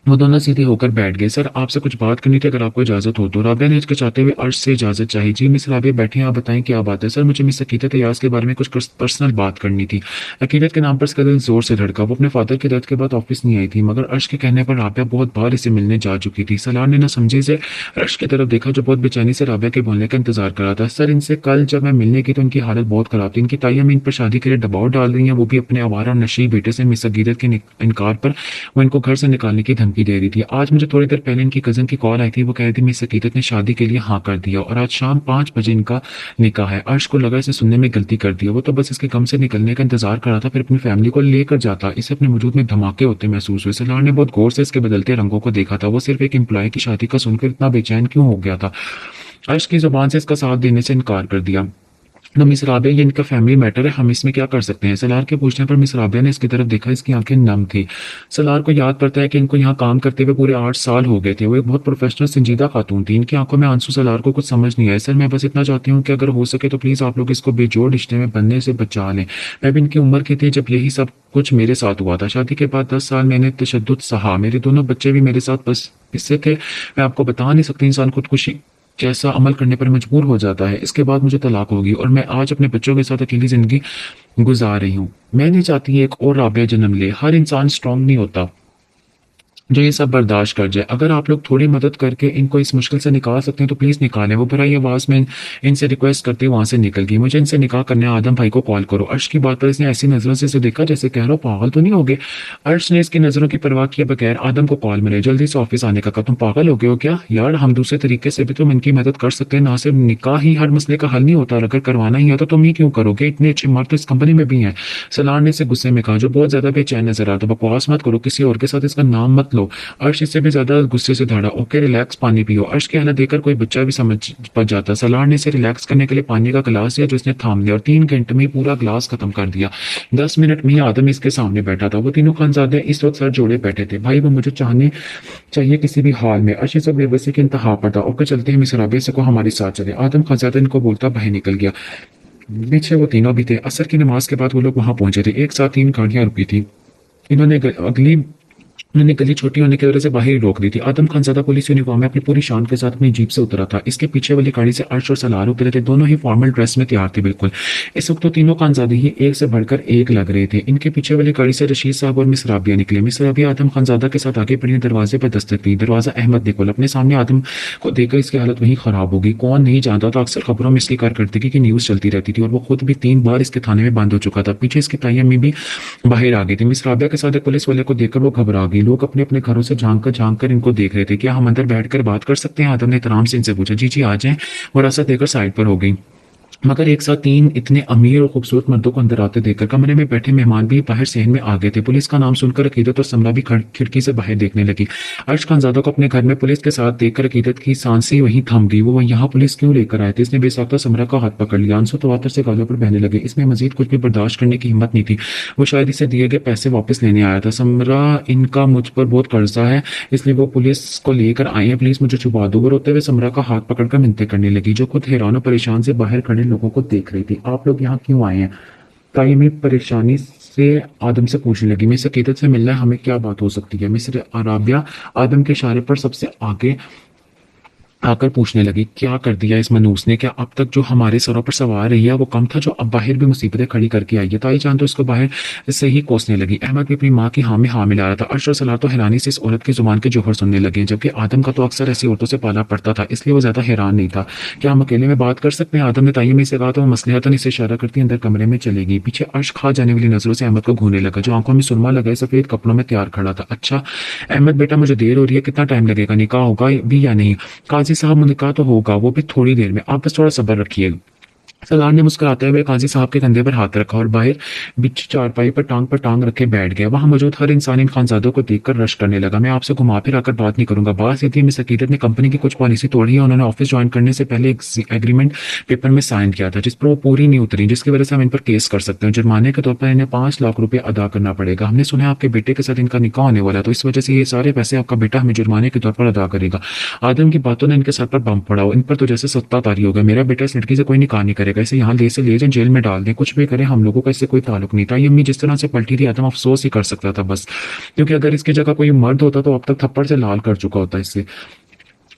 वो दोनों सीधे होकर बैठ गए। सर आपसे कुछ बात करनी थी, अगर आपको इजाजत हो तो। राबिया ने हिचकिचाते हुए अर्श से इजाजत चाहिए। जी मिस राबिया बैठे, आप बताएं क्या बात है? सर मुझे मिस अकीदत अयाज के बारे में कुछ पर्सनल बात करनी थी। अकीदत के नाम पर इसका दिल जोर से धड़का। वो अपने फादर की डेथ के बाद ऑफिस नहीं आई थी, मगर अर्श के कहने पर राबिया बहुत बार इसे मिलने जा चुकी थी। सलार ने न समझे से अर्श की तरफ देखा, जो बहुत बेचैनी से राबिया के बोलने का इंतजार कर रहा था। सर इनसे कल जब मैं मिलने की तो इनकी हालत बहुत खराब थी। इनकी ताई अम्मी इन पर शादी के लिए दबाव डाल रही है, वो भी अपने आवारा नशी बेटे से। मिस अकीदत के इनकार पर वो इनको घर से निकालने की धमकी दे रही थी। आज मुझे थोड़ी देर पहले इनकी कजन की कॉल आई थी, वो कह रही थी मिस अकीदत ने शादी के लिए हाँ कर दिया और आज शाम 5 बजे इनका निकाह है। अर्श को लगा इसे सुनने में गलती कर दी। वो तो बस इसके गम से निकलने का इंतजार कर रहा था, फिर अपनी फैमिली को लेकर जाता। इसे अपने वजूद में धमाके होते महसूस हुए। सलार ने बहुत गौर से इसके बदलते रंगों को देखा था। वो सिर्फ एक एम्प्लॉय की शादी का सुनकर इतना बेचैन क्यों हो गया था? अर्श की जुबान से इसका साथ देने से इनकार कर दिया। तो मिस राबिया, ये इनका फैमिली मैटर है, हम इसमें क्या कर सकते हैं? सलार के पूछने पर मिस राबिया ने इसकी तरफ देखा। इसकी आंखें नम थी। सलार को याद पड़ता है कि इनको यहाँ काम करते हुए पूरे 8 साल हो गए थे। वो एक बहुत प्रोफेशनल संजीदा खातून थी। इनकी आंखों में आंसू। सलार को कुछ समझ नहीं आया। सर मैं बस इतना चाहती हूँ कि अगर हो सके तो प्लीज आप लोग इसको बेजोड़ रिश्ते में बनने से बचा लें। मैं भी इनकी उम्र की थी जब यही सब कुछ मेरे साथ हुआ था। शादी के बाद 10 साल मैंने तशद्दुद सहा। मेरे दोनों बच्चे भी मेरे साथ बस इससे थे। मैं आपको बता नहीं सकती इंसान खुदकुशी कैसा अमल करने पर मजबूर हो जाता है। इसके बाद मुझे तलाक होगी और मैं आज अपने बच्चों के साथ अकेली जिंदगी गुजार रही हूँ। मैं नहीं चाहती एक और राबिया जन्म ले। हर इंसान स्ट्रांग नहीं होता जो ये सब बर्दाश्त कर जाए। अगर आप लोग थोड़ी मदद करके इनको इस मुश्किल से निकाल सकते हैं तो प्लीज निकालें। वो भराई आवाज में इनसे रिक्वेस्ट करते वहां से निकल गई। मुझे इनसे निकाह करने आदम भाई को कॉल करो। अर्श की बात पर इसने ऐसी नजरों से इसे देखा जैसे कह रहा हो पागल तो नहीं हो गए। अर्श ने इसकी नजरों की परवाह किए बगैर आदम को कॉल मिले। जल्दी से ऑफिस आने का कहा। तुम पागल हो गए हो क्या यार? हम दूसरे तरीके से भी तुम इनकी मदद कर सकते हैं। ना सिर्फ निकाह ही हर मसले का हल नहीं होता। अगर करवाना ही है तो तुम ही क्यों करोगे? इतने अच्छे मर्द तो इस कंपनी में भी हैं। सलार ने इसे गुस्से में कहा, जो बहुत ज्यादा बेचैन नजर आता। बकवास मत करो, किसी और के साथ इसका नाम मत लो। अर्श इससे भी ज्यादा गुस्से से धड़ा। ओके रिलैक्स, पानी पियो। अर्श की हालत देखकर कोई बच्चा भी समझ पा जाता। सलार ने इसे रिलैक्स करने के लिए पानी का गिलास दिया, जो इसने थाम लिया और 3 घंटे में ही पूरा गिलास खत्म कर दिया। 10 मिनट में ही आदम इसके सामने बैठा था। वो तीनों खानजादे इस वक्त सर जोड़े बैठे थे। भाई वो मुझे चाहने चाहिए किसी भी हाल में। अर्श सब बेबसी के इंतहा पर था। ओके चलते हैं मिस राबिया से को हमारे साथ चले। आदम खानजादा इनको बोलता बाहर निकल गया। पीछे वो तीनों भी थे। असर की नमाज के बाद वो लोग वहां पहुंचे थे। एक साथ 3 गाड़ियां रुकी थी। इन्होंने उन्होंने गली छोटी होने की वजह से बाहर ही रोक दी थी। आदम खानजादा पुलिस यूनिफॉर्म में अपनी पूरी शान के साथ अपनी जीप से उतरा था। इसके पीछे वाली गाड़ी से अर्श और सलार उतरे थे। दोनों ही फॉर्मल ड्रेस में तैयार थे बिल्कुल। इस वक्त तो तीनों खानजादे ही एक से बढ़कर एक लग रहे थे। इनके पीछे वाली गाड़ी से रशीद साहब और मिस राबिया निकले। मिस राबिया आदम खानजादा के साथ आगे बढ़ी, दरवाजे पर दस्तक दी। दरवाजा अहमद ने खोला। अपने सामने आदम को देखकर इसकी हालत वहीं खराब होगी। कौन नहीं जानता था, अक्सर खबरों में इसकी कारकर्दगी की न्यूज चलती रहती थी और वो खुद भी 3 बार इसके थाने में बंद हो चुका था। पीछे इसकी ताई अम्मी भी बाहर आ गई थी। मिस राबिया के साथ एक पुलिस वाले को देखकर वो घबरा गई। लोग अपने अपने घरों से झांक कर इनको देख रहे थे। क्या हम अंदर बैठकर बात कर सकते हैं? आदम ने इतराम से इनसे पूछा। जी जी आ जाएं। वो रास्ता देकर साइड पर हो गई। मगर एक साथ 3 इतने अमीर और खूबसूरत मर्दों को अंदर आते देखकर कमरे में बैठे मेहमान भी बाहर सहन में आ गए थे। पुलिस का नाम सुनकर अकीदत और समरा भी खिड़की से बाहर देखने लगी। अर्श खानजादा को अपने घर में पुलिस के साथ देखकर अकीदत की सांसें वहीं थम गई। वो यहाँ पुलिस क्यों लेकर आए थे? इसने बेसाख्ता समरा का हाथ पकड़ लिया। आंसू तवातर से गालों पर बहने लगे। इसमें मजीद कुछ भी बर्दाश्त करने की हिम्मत नहीं थी। वो शायद इसे दिए गए पैसे वापस लेने आया था। समरा, इनका मुझ पर बहुत कर्जा है, इसलिए वो पुलिस को लेकर आए हैं। प्लीज मुझे छुपा दो। वो रोते हुए समरा का हाथ पकड़कर मिन्नतें करने लगी, जो खुद हैरान और परेशान से बाहर खड़े लोगों को देख रही थी। आप लोग यहाँ क्यों आए हैं? ताइमी परेशानी से आदम से पूछने लगी। मिस अकीदत से मिलना है, हमें क्या बात हो सकती है? मिस राबिया आदम के इशारे पर सबसे आगे आकर पूछने लगी। क्या कर दिया इस मनूस ने? क्या अब तक जो हमारे सरों पर सवार रही है वो कम था, जो अब बाहर भी मुसीबतें खड़ी करके आई है? ताई जान तो इसको बाहर से ही कोसने लगी। अहमद भी अपनी माँ की हाँ में हाँ मिला रहा था। अर्श और सलार तो हैरानी से इस औरत की जुबान के जोहर सुनने लगे, जबकि आदम का तो अक्सर ऐसी औरतों से पाला पड़ता था, इसलिए वो ज्यादा हैरान नहीं था। क्या हम अकेले में बात कर सकते हैं? आदम ने ताई में से कहा। तो वो मसलिहतन इसे इशारा करती अंदर कमरे में चले गई। पीछे अर्श खा जाने वाली नजरों से अहमद को घूरने लगा, जो आंखों में सुरमा लगाए सफेद कपड़ों में तैयार खड़ा था। अच्छा अहमद बेटा, मुझे देर हो रही है, कितना टाइम लगेगा? निकाह होगा भी या नहीं? कहा काजी साहब निकाह तो होगा, वो भी थोड़ी देर में, आप बस थोड़ा सब्र रखिए। सरदार ने मुस्कुराते हुए काजी साहब के कंधे पर हाथ रखा और बाहर बिच चारपाई पर टांग रखे बैठ गया। वहां मौजूद हर इंसान इन खानजादों को देखकर रश करने लगा। मैं आपसे घुमा फिर आकर बात नहीं करूंगा। बात ये थी, मिस अकीदत ने कंपनी की कुछ पॉलिसी तोड़ी है। उन्होंने ऑफिस ज्वाइन करने से पहले एक एग्रीमेंट पेपर में साइन किया था जिस पर वो पूरी नहीं उतरी, जिसकी वजह से हम इन पर केस कर सकते हैं। जुर्माने के तौर पर इन्हें 5 लाख रुपए अदा करना पड़ेगा। हमने सुना है आपके बेटे के साथ इनका निकाह होने वाला है, तो इस वजह से ये सारे पैसे आपका बेटा हमें जुर्माने के तौर पर अदा करेगा। आदम की बातों ने इनके सर पर बम पड़ा। इन पर तो जैसे सत्ता तारी हो गया। मेरा बेटा इस लड़की से कोई निकाह नहीं करेगा, इसे यहाँ ले से ले जाए, जेल में डाल दें, कुछ भी करें, हम लोगों का इससे कोई ताल्लुक नहीं था। ये अम्मी जिस तरह से पलटी थी, आदम अफसोस ही कर सकता था बस, क्योंकि अगर इसकी जगह कोई मर्द होता तो अब तक थप्पड़ से लाल कर चुका होता इससे।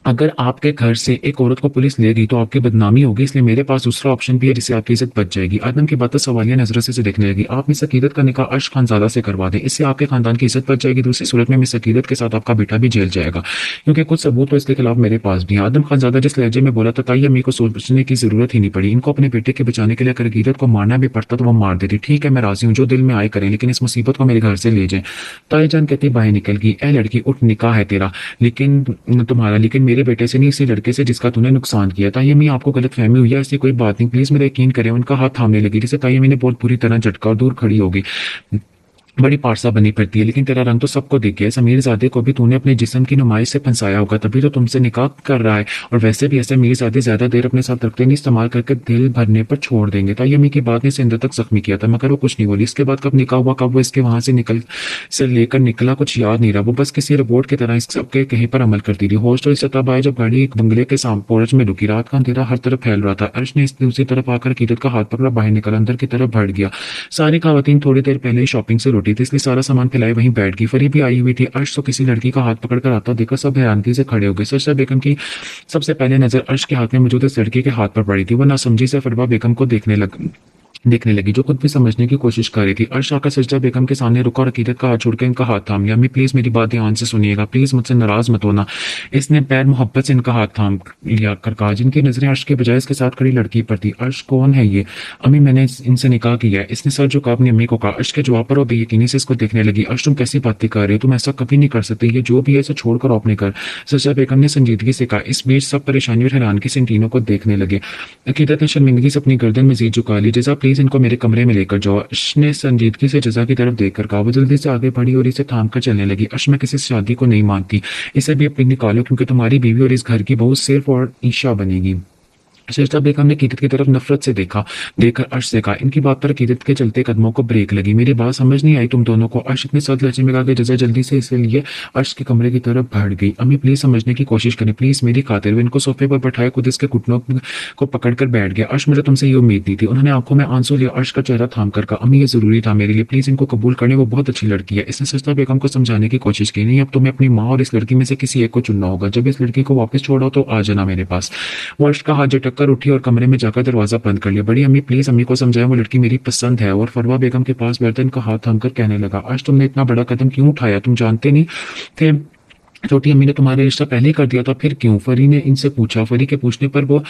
अगर आपके घर से एक औरत को पुलिस ले गई तो आपकी बदनामी होगी, इसलिए मेरे पास दूसरा ऑप्शन भी है जिससे आपकी इज्जत बच जाएगी। आदम की बातें सवालिया नजरों से देखने लगी। आप मिस अकीदत का निकाह अर्श खानजादा से करवा दें, इससे आपके खानदान की इज्जत बच जाएगी। दूसरी सूरत में मिस अकीदत के साथ आपका बेटा भी जेल जाएगा, क्योंकि कुछ सबूत तो इसके खिलाफ मेरे पास भी है। आदम खानजादा जिस लहजे में बोला था, ताई अम्मी को सोचने की जरूरत ही नहीं पड़ी। इनको अपने बेटे के बचाने के लिए अगर अकीदत को मारना भी पड़ता तो वो मार देती। ठीक है, मैं राजी हूँ, जो दिल में आए करें, लेकिन इस मुसीबत को मेरे घर से ले जाएं। ताई जान कहती बाहर निकल गई। ए लड़की उठ, निकाह है तेरा, लेकिन तुम्हारा, लेकिन मेरे बेटे से नहीं, इसी लड़के से जिसका तूने नुकसान किया था। तायमी आपको गलत फहमी हुई है, ऐसी कोई बात नहीं, प्लीज मेरा यकीन करें। उनका हाथ थामने लगी, जिसे तायमी ने बहुत बुरी तरह झटका और दूर खड़ी हो गई। बड़ी पारसा बनी फिरती है, लेकिन तेरा रंग तो सबको दिख गया। मीरजादे को भी तूने अपने जिस्म की नुमाइश से फंसाया होगा, तभी तो तुमसे निकाह कर रहा है। और वैसे भी ऐसे मीरजादे ज्यादा देर अपने साथ रखते नहीं, इस्तेमाल करके दिल भरने पर छोड़ देंगे। तायमी की बात ने इसे अंदर तक जख्मी किया था, मगर वो कुछ नहीं बोली। इसके बाद कब निकाह हुआ, कब वो इसके वहां से लेकर निकला, कुछ याद नहीं रहा। वो बस किसी रोबोट की तरह इस सबके कहीं पर अमल करती थी। होश तो इससे तब आया जब गाड़ी एक बंगले के पोर्च में रुकी। रात का अंधेरा हर तरफ फैल रहा था। अर्श ने इस दूसरी तरफ आकर अकीदत का हाथ पकड़ा, बाहर निकला, अंदर की तरफ बढ़ गया। सारी खवातीन थोड़ी देर पहले ही शॉपिंग से लौटी थी, इसलिए सारा सामान फैलाए वहीं बैठ गई। फरी भी आई हुई थी। अर्श तो किसी लड़की का हाथ पकड़कर आता देखकर सब हैरानगी से खड़े हो गए। सजदा बेगम की सबसे पहले नजर अर्श के हाथ में मौजूद इस लड़की के हाथ पर पड़ी थी। वो नासमझी से फरवा बेगम को देखने लगी, जो खुद भी समझने की कोशिश कर रही थी। अर्श आकर सजदा बेगम के सामने रुका और अकीदत का हाथ छोड़कर इनका हाथ थाम लिया। अम्मी प्लीज मेरी बात ध्यान से सुनिएगा, प्लीज मुझसे नाराज मत होना। इसने पैर मोहब्बत से इनका हाथ थाम लिया कर कहा, जिनकी नजरें अर्श के बजाय इसके साथ खड़ी लड़की पर थी। अर्श कौन है ये? अम्मी मैंने इनसे निकाह किया है। इसने सर झुका अपनी अम्मी को कहा। अर्श के जवाब पर वो बेयकीनी से इसको देखने लगी। अर्श तुम कैसी बातें कर रहे हो, तुम ऐसा कभी नहीं कर सकते, ये जो भी है इसे छोड़कर अपने कर। सजदा बेगम ने संजीदगी से कहा। इस बीच सब परेशानी और हैरानगी से इन तीनों को देखने लगे। अकीदत ने शर्मिंदगी से अपनी गर्दन मजीद झुका ली। जजा प्लीज इनको मेरे कमरे में लेकर जाओ, अर्श ने संजीदगी से जजा की तरफ देखकर कहा। वो जल्दी से आगे बढ़ी और इसे थाम कर चलने लगी। अर्श मैं किसी शादी को नहीं मानती, इसे भी अपनी निकालो, क्योंकि तुम्हारी बीवी और इस घर की बहू सिर्फ और ईशा बनेगी। सजदा बेगम ने अकीदत की तरफ नफरत से देखकर अर्श से कहा। इनकी बात पर अकीदत के चलते कदमों को ब्रेक लगी। मेरी बात समझ नहीं आई तुम दोनों को? अर्श इतने सख्त लहजे में कहा कि जजा जल्दी से इसे लिए अर्श के कमरे की तरफ बढ़ गई। अम्मी प्लीज समझने की कोशिश करें, प्लीज मेरी खातिर। वो इनको सोफे पर बैठाए खुद इसके घुटनों को पकड़कर बैठ गया। अर्श मुझे तुमसे ये उम्मीद नहीं थी। उन्होंने आंखों में आंसू लिया। अर्श का चेहरा थाम कर कहा, अम्मी ये जरूरी था मेरे लिए, प्लीज इनको कबूल करने, वो बहुत अच्छी लड़की है। इसने सजदा बेगम को समझाने की कोशिश की। नहीं, अब तुम्हें अपनी माँ और इस लड़की में से किसी एक को चुनना होगा। जब इस लड़की को वापस छोड़ो तो आ जाना मेरे पास। वो अर्श का हाथ झटक कर उठी और कमरे में जाकर दरवाजा बंद कर लिया। बड़ी अम्मी प्लीज अम्मी को समझाया, वो लड़की मेरी पसंद है। और फरवा बेगम के पास बैठकर इनका हाथ थामकर कहने लगा, आज तुमने इतना बड़ा कदम क्यों उठाया? तुम जानते नहीं थे छोटी अम्मी ने तुम्हारे रिश्ता पहले ही कर दिया था, फिर क्यों? फरी ने इनसे पूछा। फरी के पूछने पर वो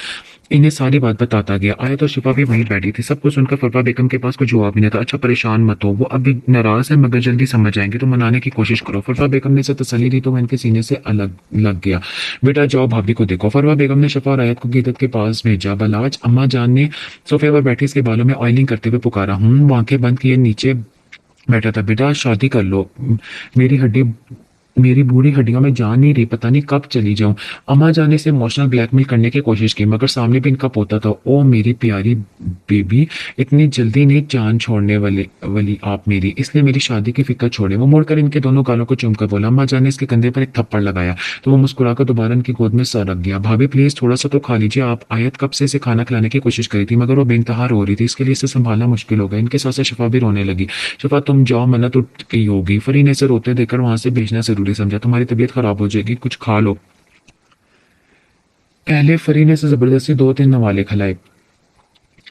इन्हें सारी बात बताता गया। आयत और शिफा भी वहीं बैठी थी। सब कुछ सुनकर फरवा बेगम के पास कुछ जवाब ही नहीं था। अच्छा परेशान मत हो, वो अभी नाराज है मगर जल्दी समझ जाएंगे, तो मनाने की कोशिश करो। फरवा बेगम ने इसे तसल्ली दी तो वह इनके सीने से अलग लग गया। बेटा जाओ भाभी को देखो। फरवा बेगम ने शिफा और आयत को गीदत के पास भेजा। बलाज अम्मा जान ने सोफे पर बैठी इसके बालों में ऑयलिंग करते हुए पुकारा। आंखें बंद किए नीचे बैठा था। बेटा शादी कर लो, मेरी बूढ़ी हड्डियों में जान नहीं रही, पता नहीं कब चली जाऊं। अम्मा जाने से इमोशनल ब्लैकमेल करने की कोशिश की, मगर सामने भी इनका पोता था। ओ मेरी प्यारी बेबी, इतनी जल्दी नहीं जान छोड़ने वाली आप मेरी, इसलिए मेरी शादी की फिक्र छोड़े। वो मुड़कर इनके दोनों गालों को चूमकर बोला। अम्मा जाने इसके कंधे पर एक थप्पड़ लगाया तो वो मुस्कुराकर दोबारा इनकी गोद में सर रख गया। भाभी प्लीज थोड़ा सा तो खा लीजिए आप। आयत कब से इसे खाना खिलाने की कोशिश करी थी, मगर वो बेइंतहा रो रही थी, इसके लिए इसे संभालना मुश्किल हो गया। इनके साथ शिफा भी रोने लगी। शिफा तुम जाओ, मन्नत उठ गई होगी। फरी ने इसे रोते देखकर वहां से भेजना जरूरी समझा। तुम्हारी तबीयत खराब हो जाएगी, कुछ खा लो। पहले फरी ने इसे जबरदस्ती 2-3 नवाले खिलाए,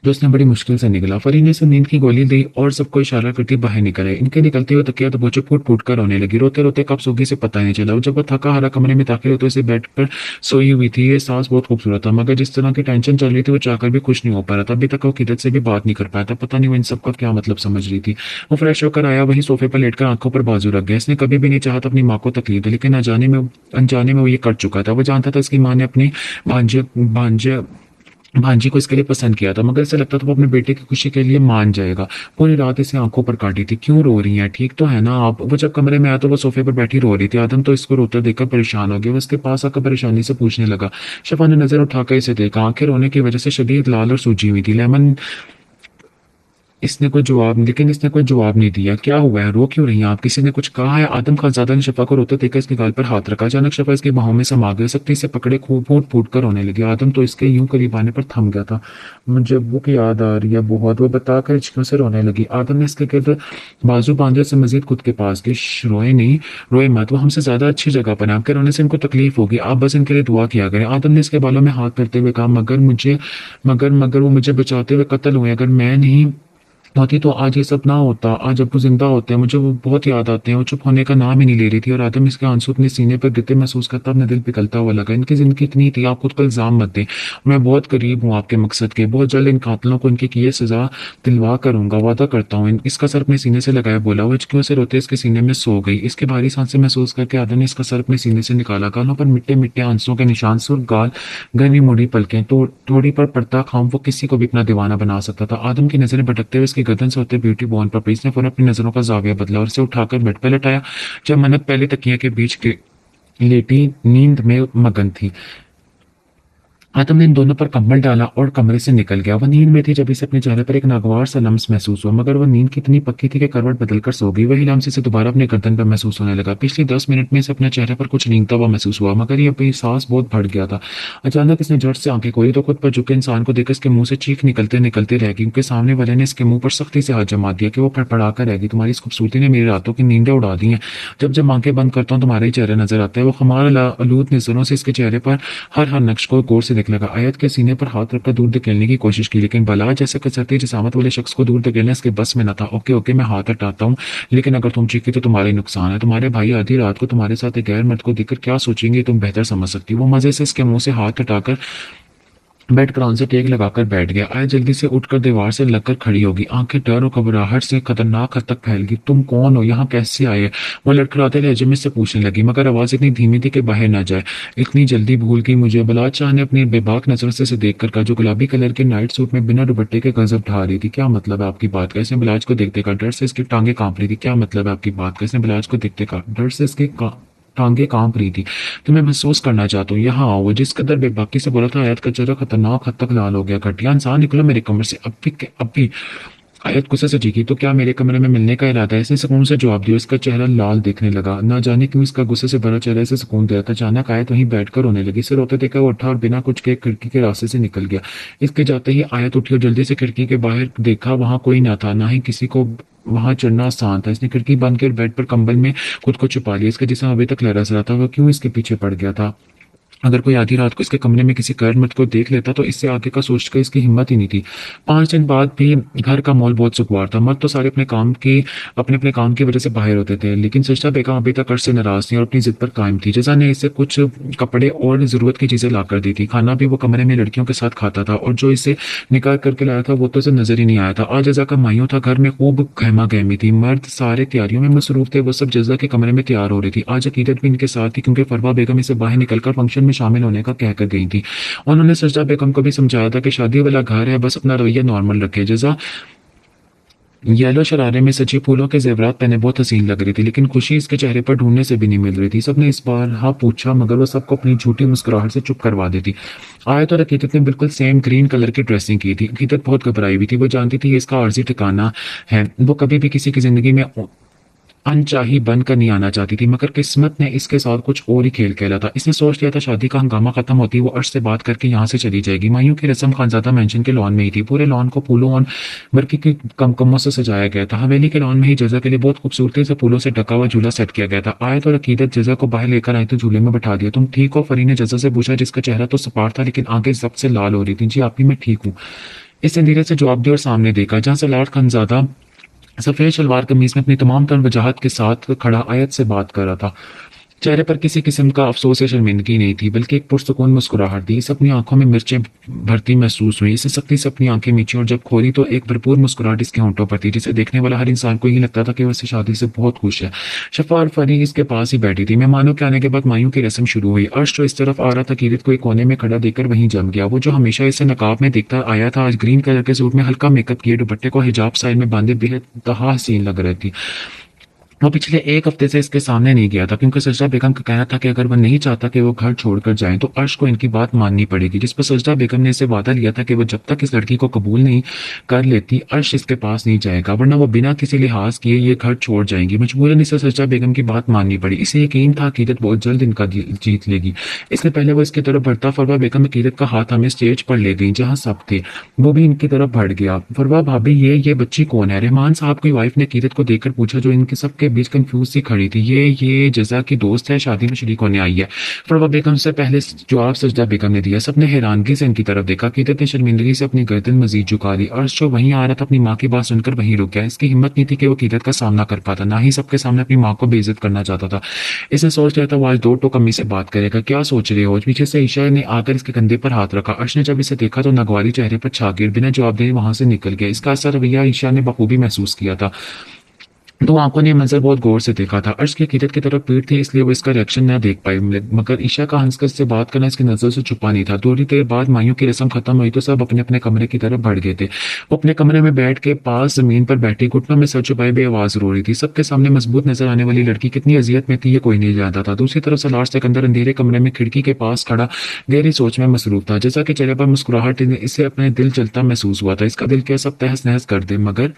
जो उसने बड़ी मुश्किल से निकला। फरी ने उसे नींद की गोली दी और सबको इशारा करती बाहर निकल आए। इनके निकलते हुए तकिया दबोचे फूट फूट कर रोने लगी। रोते रोते कब सो गई से पता नहीं चला। और जब वो थका हारा कमरे में दाखिल होते उसे बेड पर सोई हुई थी। ये सांस बहुत खूबसूरत था, मगर जिस तरह की टेंशन चल रही थी वो चाहकर भी खुश नहीं हो पा रहा था। अभी तक वो किदत से भी बात नहीं कर पाया था। पता नहीं वो इन सब का क्या मतलब समझ रही थी। वो फ्रेश होकर आया, वही सोफे पर लेटकर आंखों पर बाजू रख गया। इसने कभी भी नहीं चाहा था अपनी माँ को तकलीफ दे, लेकिन अनजाने में वो ये कर चुका था। वो जानता था इसकी माँ ने अपनी भांजे भांजे भांजी को इसके लिए पसंद किया था, मगर ऐसा लगता था वो अपने बेटे की खुशी के लिए मान जाएगा। पूरी रात इसे आंखों पर काटी थी। क्यों रो रही है, ठीक तो है ना आप? वो जब कमरे में आया तो वो सोफे पर बैठी रो रही थी। आदम तो इसको रोते देखकर परेशान हो गया। वो उसके पास आकर परेशानी से पूछने लगा। शफा ने नजर उठाकर इसे देखा। आंखें रोने की वजह से शदीद लाल और सूजी हुई थी। लेमन इसने कोई जवाब नहीं दिया। क्या हुआ है, रो क्यों रही हैं आप? किसी ने कुछ कहा है? आदम खानजादा ने शफा को रोते देखकर इसके गाल पर हाथ रखा। अचानक शफा इसकी बाहों में समा गई। सख्ती से पकड़े खूब फूट फूट कर रोने लगी। आदम तो इसके यूं करीब आने पर थम गया था। मुझे अब्बू की याद आ रही है बहुत, वो बताकर हिचकियों से रोने लगी। आदम ने इसके गिर्द बाजू बांधे से मजीद खुद के पास की। रोए नहीं, रोए मत, वो हमसे ज्यादा अच्छी जगह पर है। आपके रोने से इनको तकलीफ होगी, आप बस इनके लिए दुआ किया करें। आदम ने इसके बालों में हाथ करते हुए कहा, मगर वो मुझे बचाते हुए कत्ल हुए। अगर मैं नहीं होती तो आज ये सब ना होता। आज अब्बू जिंदा होते हैं, मुझे वो बहुत याद आते हैं। वो चुप होने का नाम ही नहीं ले रही थी और आदम इसके आंसू अपने सीने पर गिरते महसूस करता अपना दिल पिघलता हुआ लगा। इनकी जिंदगी इतनी थी, आप खुद को इल्जाम मत दें। मैं बहुत करीब हूँ आपके मकसद के। बहुत जल्द इन कातलों को इनकी किए सजा दिलवा करूंगा, वादा करता हूँ। इसका सर अपने सीने से लगाया बोला। वो हिचकियों से रोते इसके सीने में सो गई। इसके भारी सांसें महसूस करके आदम ने इसका सर अपने सीने से निकाला। गालों पर मिट्टे मिट्टे आंसुओं के निशान, सुर्ख गाल, घनी मुड़ी पलकें, तो थोड़ी पर पड़ता खाम। वो किसी को भी अपना दीवाना बना सकता था। आदम की नजरें भटकते हुए इसकी गर्दन से होते ब्यूटी बॉर्न पर पड़ी। इसने फौरन अपनी नजरों का जाविया बदला और इसे उठाकर बेड पर लटाया। जब मन्नत पहले तकिया के बीच के लेटी नींद में मगन थी, आदम ने इन दोनों पर कंबल डाला और कमरे से निकल गया। वह नींद में थी जब इसे अपने चेहरे पर एक नागवार सा लम्स महसूस हुआ, मगर वह नींद की इतनी पक्की थी कि करवट बदलकर सो गई। वही लम्स इसे दोबारा अपने गर्दन पर महसूस होने लगा। पिछले 10 मिनट में इसे अपने चेहरे पर कुछ रेंगता हुआ महसूस हुआ, मगर यह एहसास बहुत बढ़ गया था। अचानक इसने झट से आंखें खोली तो खुद पर झुके इंसान को देखकर इसके मुंह से चीख निकलते निकलते रह गई, क्योंकि सामने वाले ने इसके मुंह पर सख्ती से हाथ जमा दिया कि वो फड़फड़ा कर रह गई। तुम्हारी इस खूबसूरती ने मेरी रातों की नींदें उड़ा दी हैं। जब जब आंखें बंद करता हूँ तुम्हारा ही चेहरा नजर आता है। वो खमार आलूद नजरों से इसके चेहरे पर हर हर नक्श को गौर से देखने लगा। आयत के सीने पर हाथ रखकर दूर धकेलने की कोशिश की, लेकिन बला जैसे कसरती जिसामत वाले शख्स को दूर धकेलना इसके बस में न था। ओके ओके, मैं हाथ हटाता हूँ, लेकिन अगर तुम चीखी तो तुम्हारा ही नुकसान है। तुम्हारे भाई आधी रात को तुम्हारे साथ एक गैर मर्द को देखकर क्या सोचेंगे तुम बेहतर समझ सकती हो। वो मजे से इसके मुंह से हाथ हटाकर बेड क्राउन से टेक लगाकर बैठ गया। आया जल्दी से उठकर दीवार से लगकर खड़ी होगी। आंखें डर और घबराहट से खतरनाक हद तक फैल गई। तुम कौन हो, यहाँ कैसे आए? वो लड़खड़ाते लहजे में से पूछने लगी, मगर आवाज इतनी धीमी थी कि बाहर ना जाए। इतनी जल्दी भूल गई मुझे? बलाज शाह ने अपनी बेबाक नजर से देख कर, जो गुलाबी कलर के नाइट सूट में बिना दुपट्टे के गजब ढा रही थी। क्या मतलब है आपकी बात का? इसने बलाज को देखते का डर से इसकी टांगे कांप रही थी। क्या मतलब है आपकी बात का? इसने बलाज को देखते का डर से इसके टांगे कांप रही थी। तो मैं महसूस करना चाहता हूँ, यहाँ आओ। वो जिस कदर बेबाकी से बोला था, आयत का चेहरा खतरनाक हद तक लाल हो गया। घटिया इंसान, निकलो मेरे कमरे से अब भी। आयत गुस्से से चीखी, तो क्या मेरे कमरे में मिलने का इरादा है? इसने सुकून से जवाब दिया। इसका चेहरा लाल दिखने लगा। ना जाने क्यों इसका गुस्से से भरा चेहरा इसे सुकून दे रहा था। अचानक आयत वहीं बैठकर रोने लगी। इसे रोते देखा वो उठा और बिना कुछ के खिड़की के रास्ते से निकल गया। इसके जाते ही आयत उठी और जल्दी से खिड़की के बाहर देखा। वहां कोई ना था, ना ही किसी को वहां चढ़ना आसान था। इसने खिड़की बंद कर बेड पर कंबल में खुद को छुपा लिया। इसका जिस्म अभी तक लहरा रहा था। वह क्यों इसके पीछे पड़ गया था? अगर कोई आधी रात को इसके कमरे में किसी गैर मर्द को देख लेता तो इससे आगे का सोचकर इसकी हिम्मत ही नहीं थी। 5 दिन बाद भी घर का माहौल बहुत सुखवार था। मर्द तो सारे अपने अपने काम की वजह से बाहर होते थे, लेकिन सजदा बेगम अभी तक अर्श से नाराज थी और अपनी जिद पर कायम थी। जजा ने इसे कुछ कपड़े और जरूरत की चीजें ला कर दी थी। खाना भी वो कमरे में लड़कियों के साथ खाता था, और जो इसे निकाह करके लाया था वो तो इसे नजर ही नहीं आया था। आज जजा का मायूं था। घर में खूब गहमा गहमी थी। मर्द सारे तैयारियों में मसरूफ थे। वो सब जजा के कमरे में तैयार हो रही थी। आज अकीदत भी इनके साथ थी, क्योंकि फरवा बेगम इसे बाहर निकलकर फंक्शन में शामिल होने का कहकर गई थी। उन्होंने सजदा बेगम को भी समझाया था कि शादी वाला घर है, बस अपना रवैया नॉर्मल रखे। जजा येलो शरारे में सजी फूलों के जेवरात पहने बहुत हसीन लग रही थी, लेकिन खुशी इसके चेहरे पर ढूंढने से भी नहीं मिल रही थी। सबने इस बार हाँ पूछा, मगर वो सबको अपनी झूठी मुस्कुराहट से चुप करवा देती। आयत और अकीदत ने बिल्कुल सेम ग्रीन कलर की ड्रेसिंग की थी। अकीदत बहुत घबराई हुई थी। वो जानती थी ये इसका आर्जी ठिकाना है। वो कभी भी किसी की जिंदगी में अनचाही बनकर नहीं आना चाहती थी, मगर किस्मत ने इसके साथ कुछ और ही खेल खेला था। इसने सोच लिया था शादी का हंगामा खत्म होती वो अर्श से बात करके यहाँ से चली जाएगी। मायूं की रस्म खानजादा मेंशन के लॉन में ही थी। पूरे लॉन को फूलों और बरकी की कमकमों से सजाया गया था। हवेली के लॉन में ही जजा के लिए बहुत खूबसूरती से फूलों से ढका हुआ झूला सेट किया गया था। आयत और अकीदत जजा को बाहर लेकर आई तो झूले में बैठा दिया। तुम ठीक हो? फरी ने जजा से पूछा, जिसका चेहरा तो सपाट था लेकिन आंखें सबसे लाल हो रही थी। जी आप ही, मैं ठीक हूँ। इसने धीरे से जवाब दिया और सामने देखा, जहाँ सलार खानजादा सफेद शलवार कमीज में अपनी तमाम तर वजाहत के साथ खड़ा आयत से बात कर रहा था। चेहरे पर किसी किस्म का अफसोस या शर्मिंदगी नहीं थी, बल्कि एक पुरसुकून मुस्कुराहट थी। इसे अपनी आंखों में मिर्चें भरती महसूस हुई। इसे सख्ती से अपनी आंखें मीची और जब खोली तो एक भरपूर मुस्कुराहट इसके होंठों पर थी, जिसे देखने वाला हर इंसान को यही लगता था कि वह इससे शादी से बहुत खुश है। शफा और फरी इसके पास ही बैठी थी। मेहमानों के आने के बाद मायूं की रस्म शुरू हुई। अर्श जो इस तरफ आ रहा था, कीरत को एक कोने में खड़ा देखकर वहीं जम गया। वो जो हमेशा इसे नकाब में देखता आया था, आज ग्रीन कलर के सूट में हल्का मेकअप किए दुपट्टे को हिजाब साइड में बांधे बेहद तहा हसीन लग रही थी। वो पिछले एक हफ्ते से इसके सामने नहीं गया था, क्योंकि सजदा बेगम का कहना था कि अगर वह नहीं चाहता कि वो घर छोड़कर जाए तो अर्श को इनकी बात माननी पड़ेगी, जिस पर सजदा बेगम ने इसे वादा लिया था कि वो जब तक इस लड़की को कबूल नहीं कर लेती अर्श इसके पास नहीं जाएगा, वरना वो बिना किसी लिहाज किए ये घर छोड़ जाएंगी। मजबूरन इसे सजदा बेगम की बात माननी पड़ी। इसे यकीन था कीरत बहुत जल्द इनका जीत लेगी। इससे पहले वो इसकी तरफ बढ़ता फरवा बेगम कीरत का हाथ हमें स्टेज पर ले गई जहाँ सब थे। वो भी इनकी तरफ बढ़ गया। फरवा भाभी, ये बच्ची कौन है? रहमान साहब की वाइफ ने कीरत को देखकर पूछा, जो इनके सबके बीच कंफ्यूज सी खड़ी थी। ये जजा की दोस्त है, शादी में शरीक होने आई है। फरवा बेगम से पहले जवाब सजदा बेगम ने दिया। सबने हैरानगी से इनकी तरफ देखा। कीरत ने शर्मिंदगी से अपनी गर्दन मजीद झुका ली। अर्श जो वहीं आ रहा था अपनी माँ की बात सुनकर वहीं रुक गया। इसकी हिम्मत नहीं थी कि वो कीरत का सामना कर पाता, ना ही सबके सामने अपनी माँ को बेइज्जत करना चाहता था। इसे सोच रहा था वो आज दो टोक अम्मी से बात करेगा। क्या सोच रहे हो? पीछे से ईशा ने आकर इसके कंधे पर हाथ रखा। अर्श ने जब इसे देखा तो नगवारी चेहरे पर छा गई, बिना जवाब दिए वहां से निकल गया। इसका असर रवैया ईशा ने बखूबी महसूस किया था। तो आंखों ने मंजर बहुत गौर से देखा था। अर्श की कीरत की तरफ पीठ थी, इसलिए वो इसका रिएक्शन न देख पाई, मगर ईशा का हंसकर से बात करना इसकी नजर से छुपा नहीं था। थोड़ी देर बाद मायूं की रस्म खत्म हुई तो सब अपने अपने कमरे की तरफ बढ़ गए थे। वो अपने कमरे में बैठ के पास जमीन पर बैठी घुटनों में सर छुपाए बेआवाज रो रही थी। सबके सामने मजबूत नजर आने वाली लड़की कितनी अजियत में थी ये कोई नहीं जानता था। दूसरी तरफ सलार सिकंदर अंधेरे कमरे में खिड़की के पास खड़ा गहरी सोच में मसरूफ था। जैसा कि चेहरे पर मुस्कुराहट इसे अपने दिल चलता महसूस हुआ था। इसका दिल क्या सब तहस नहस कर दे, मगर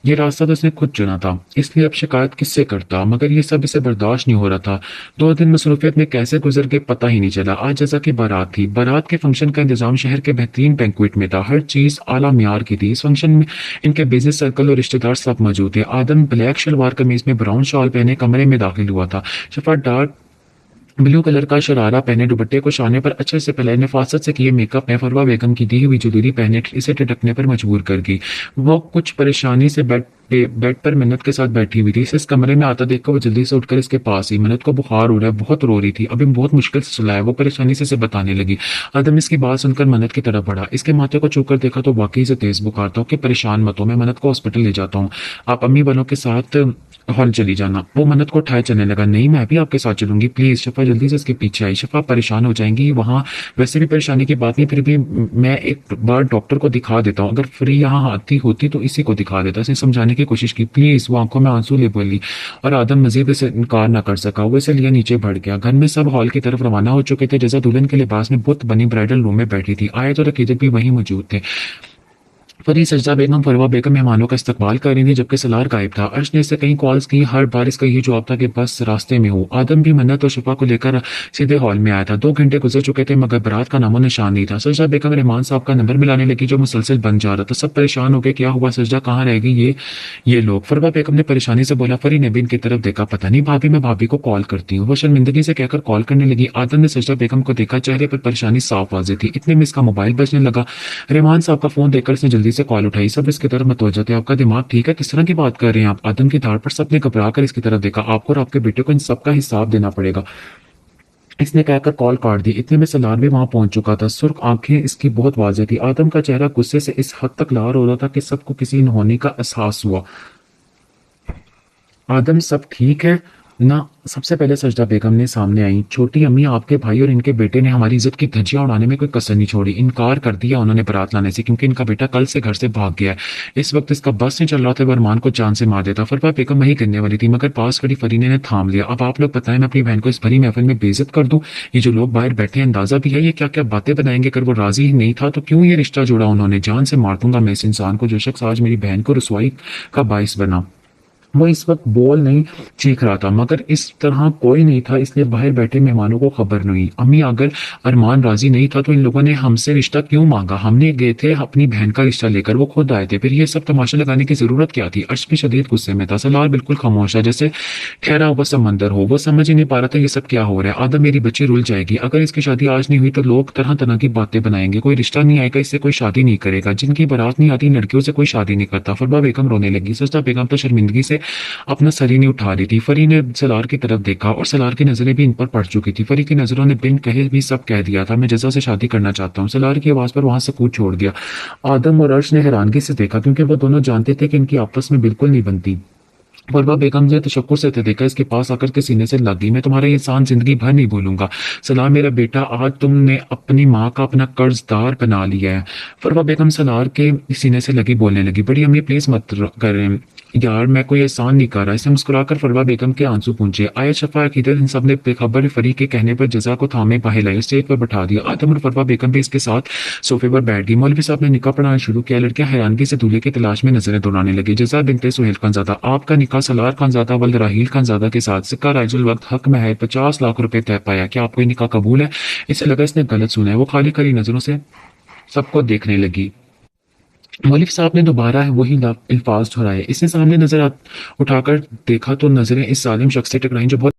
ये रास्ता तो उसने खुद चुना था, इसलिए अब शिकायत किससे करता? मगर ये सब इसे बर्दाश्त नहीं हो रहा था। 2 दिन मसरूफियत में कैसे गुजर गए पता ही नहीं चला। आज जैसा कि बारात थी। बारात के फंक्शन का इंतजाम शहर के बेहतरीन बैंक्वेट में था। हर चीज आला मियार की थी। इस फंक्शन में इनके बिजनेस सर्कल और रिश्तेदार सब मौजूद थे। आदम ब्लैक शलवार कमीज में ब्राउन शॉल पहने कमरे में दाखिल हुआ था। शफा डार्क ब्लू कलर का शरारा पहने दुपट्टे को शाने पर अच्छे से पहले नफासत से किए मेकअप में फरवा बेगम की दी हुई ज्वेलरी पहने इसे टिटकने पर मजबूर कर गई। वो कुछ परेशानी से बेड पर मिन्नत के साथ बैठी हुई थी। इस कमरे में आता देखकर वो जल्दी से उठकर इसके पास ही। मिन्नत को बुखार हो रहा है, बहुत रो रही थी। अभी बहुत मुश्किल से सुलाया। वो परेशानी से इसे बताने लगी। आदम इसकी बात सुनकर मिन्नत की तरफ बढ़ा। इसके माथे को छूकर देखा तो वाकई से तेज बुखार था। कि परेशान मत हो, मैं मिन्नत को हॉस्पिटल ले जाता हूँ, आप अम्मी वालों के साथ हॉल चली जाना। वो मन्नत को उठाए चलने लगा। नहीं, मैं भी आपके साथ चलूंगी, प्लीज। शफा जल्दी से इसके पीछे आई। शफा परेशान हो जाएंगी, वहां वैसे भी परेशानी की बात नहीं, फिर भी मैं एक बार डॉक्टर को दिखा देता हूँ। अगर फ्री यहाँ आती होती तो इसी को दिखा देता। इसे समझाने की कोशिश की, प्लीज। वो आंखों में आंसू ले बोली और आदम मजीद इसे इनकार ना कर सका। वो इसे लिए नीचे बढ़ गया। घर में सब हॉल की तरफ रवाना हो चुके थे। जैसा दुल्हन के लिबास में बुत बनी ब्राइडल रूम में बैठी थी। आयत और अकीदत भी वहीं मौजूद थे। फरी सजदा बेगम फरवा बेगम मेहमानों का इस्तकबाल कर रही थी, जबकि सलार गायब था। अर्श ने इसे कई कॉल्स की, हर बार इसका ये जवाब था कि बस रास्ते में हो। आदम भी मन्नत और शफा को लेकर सीधे हॉल में आया था। 2 घंटे गुजर चुके थे, मगर बारात का नामो निशान नहीं था। सजदा बेगम रहमान साहब का नंबर मिलाने लगी, जो मुसलसल बन जा रहा था। सब परेशान हो गए, क्या हुआ सजदा, कहाँ रहेगी ये लोग? फरवा बेगम ने परेशानी से बोला। फरी ने भी इनकी तरफ देखा। पता नहीं भाभी, मैं भाभी को कॉल करती हूँ, वो शर्मिंदगी से कहकर कॉल करने लगी। आदम ने सजदा बेगम को देखा, चेहरे पर परेशानी साफ वाज़ेह थी। इतने में इसका मोबाइल बजने लगा। रहमान साहब का फोन देखकर इसने जल्दी से कॉल उठाई। सब इसकी तरफ मतवज्जो थे। आपका दिमाग ठीक है? किस तरह की बात कर रहे हैं आप? आदम की धाड़ पर सबने घबरा कर इसकी तरफ देखा। आपको और आपके बेटे को इन सब का हिसाब देना पड़ेगा, इसने कहकर कॉल काट दी। इतने में सलार भी वहां पहुंच चुका था। सुर्ख आंखें इसकी बहुत वाज़ेह थी। आदम का चेहरा गुस्से से इस हद तक लाल हो रहा था कि सबको किसी अनहोनी का एहसास हुआ। आदम, सब ठीक है ना? सबसे पहले सजदा बेगम ने सामने आई। छोटी अम्मी, आपके भाई और इनके बेटे ने हमारी इज्जत की धज्जियां उड़ाने में कोई कसर नहीं छोड़ी। इनकार कर दिया उन्होंने बारात लाने से, क्योंकि इनका बेटा कल से घर से भाग गया है। इस वक्त इसका बस नहीं चल रहा था, वरमान को जान से मार देता। फरवा बेगम वही करने वाली थी, मगर पास खड़ी फरीने ने थाम लिया। अब आप लोग बताएं, मैं अपनी बहन को इस भरी महफिल में बेइज्जत कर दूं? ये जो लोग बाहर बैठे हैं, अंदाजा भी है ये क्या क्या बातें बनाएंगे? अगर वो राजी ही नहीं था तो क्यों ये रिश्ता जोड़ा उन्होंने? जान से मार दूंगा मैं इस इंसान को, जो शख्स आज मेरी बहन को रसवाई का बाइस बना। वो इस वक्त बोल नहीं चीख रहा था, मगर इस तरह कोई नहीं था, इसलिए बाहर बैठे मेहमानों को खबर नहीं। अम्मी अगर अरमान राजी नहीं था तो इन लोगों ने हमसे रिश्ता क्यों मांगा? हमने गए थे अपनी बहन का रिश्ता लेकर, वो खुद आए थे, फिर ये सब तमाशा लगाने की जरूरत क्या थी? अर्श भी शदीद गुस्से में था। सलार बिल्कुल खामोश है, जैसे ठहरा हुआ समंदर हो। वो समझ ही नहीं पा रहा था ये सब क्या हो रहा है। आदम मेरी बच्ची रुल जाएगी, अगर इसकी शादी आज नहीं हुई तो लोग तरह तरह की बातें बनाएंगे, कोई रिश्ता नहीं आएगा, इससे कोई शादी नहीं करेगा, जिनकी बारात नहीं आती लड़कियों से कोई शादी नहीं करता। फरबा बेगम रोने लगी। सजदा बेगम तो शर्मिंदगी से अपना सर ही नहीं उठा रही थी। फरी ने सलार की तरफ देखा और सलार की नजरें भी इन पर पड़ चुकी थी। फरी की नजरों ने बिन कहे भी सब कह दिया था, मैं जजा से शादी करना चाहता हूँ। सलार की आवाज पर वहां सकूत छोड़ गया। आदम और अर्श ने हैरानगी से देखा, क्योंकि वो दोनों जानते थे कि इनकी आपस में बिल्कुल नहीं बनती। फरवा बेगम ने तशक्कुर से देखा, इसके पास आकर के सीने से लग गई। मैं तुम्हारा ये एहसान जिंदगी भर नहीं भूलूंगा। सलार मेरा बेटा, आज तुमने अपनी माँ का अपना कर्जदार बना लिया है। फरवा बेगम सलार के सीने से लगी, बोलने लगी, बड़ी अम्मी प्लीज मत करें यार, मैं कोई एहसान नहीं कर रहा। इसे मुस्कुराकर फरवा बेगम के आंसू पूंछे। आयत, शफा, अकीदत, इन सब ने बेखबर फरी के कहने पर जजा को थामे बाहर लाए, स्टेज पर बैठा दिया। आदम और फरवा बेगम भी इसके साथ सोफे पर बैठ गई। मौलवी साहब ने निकाह पढ़ाना शुरू किया। लड़कियां हैरानगी से दूल्हे की तलाश में नजरें दौड़ाने लगी। जजा बिनते सुहेल खानजादा, आपका निकाह सलार खानजादा वल्द राहील खानजादा के साथ सिक्का राजुल वक्त हक में है 50 लाख रुपए तय पाया। क्या आपको ये निकाह कबूल है? इसे लगा इसने गलत सुना है। वो खाली खाली नजरों से सबको देखने लगी। मौलवी साहब ने दोबारा वही अल्फाज दोहराए। इसने सामने नजर उठाकर देखा तो नजरें इस जालिम शख्स से टकराई जो बहुत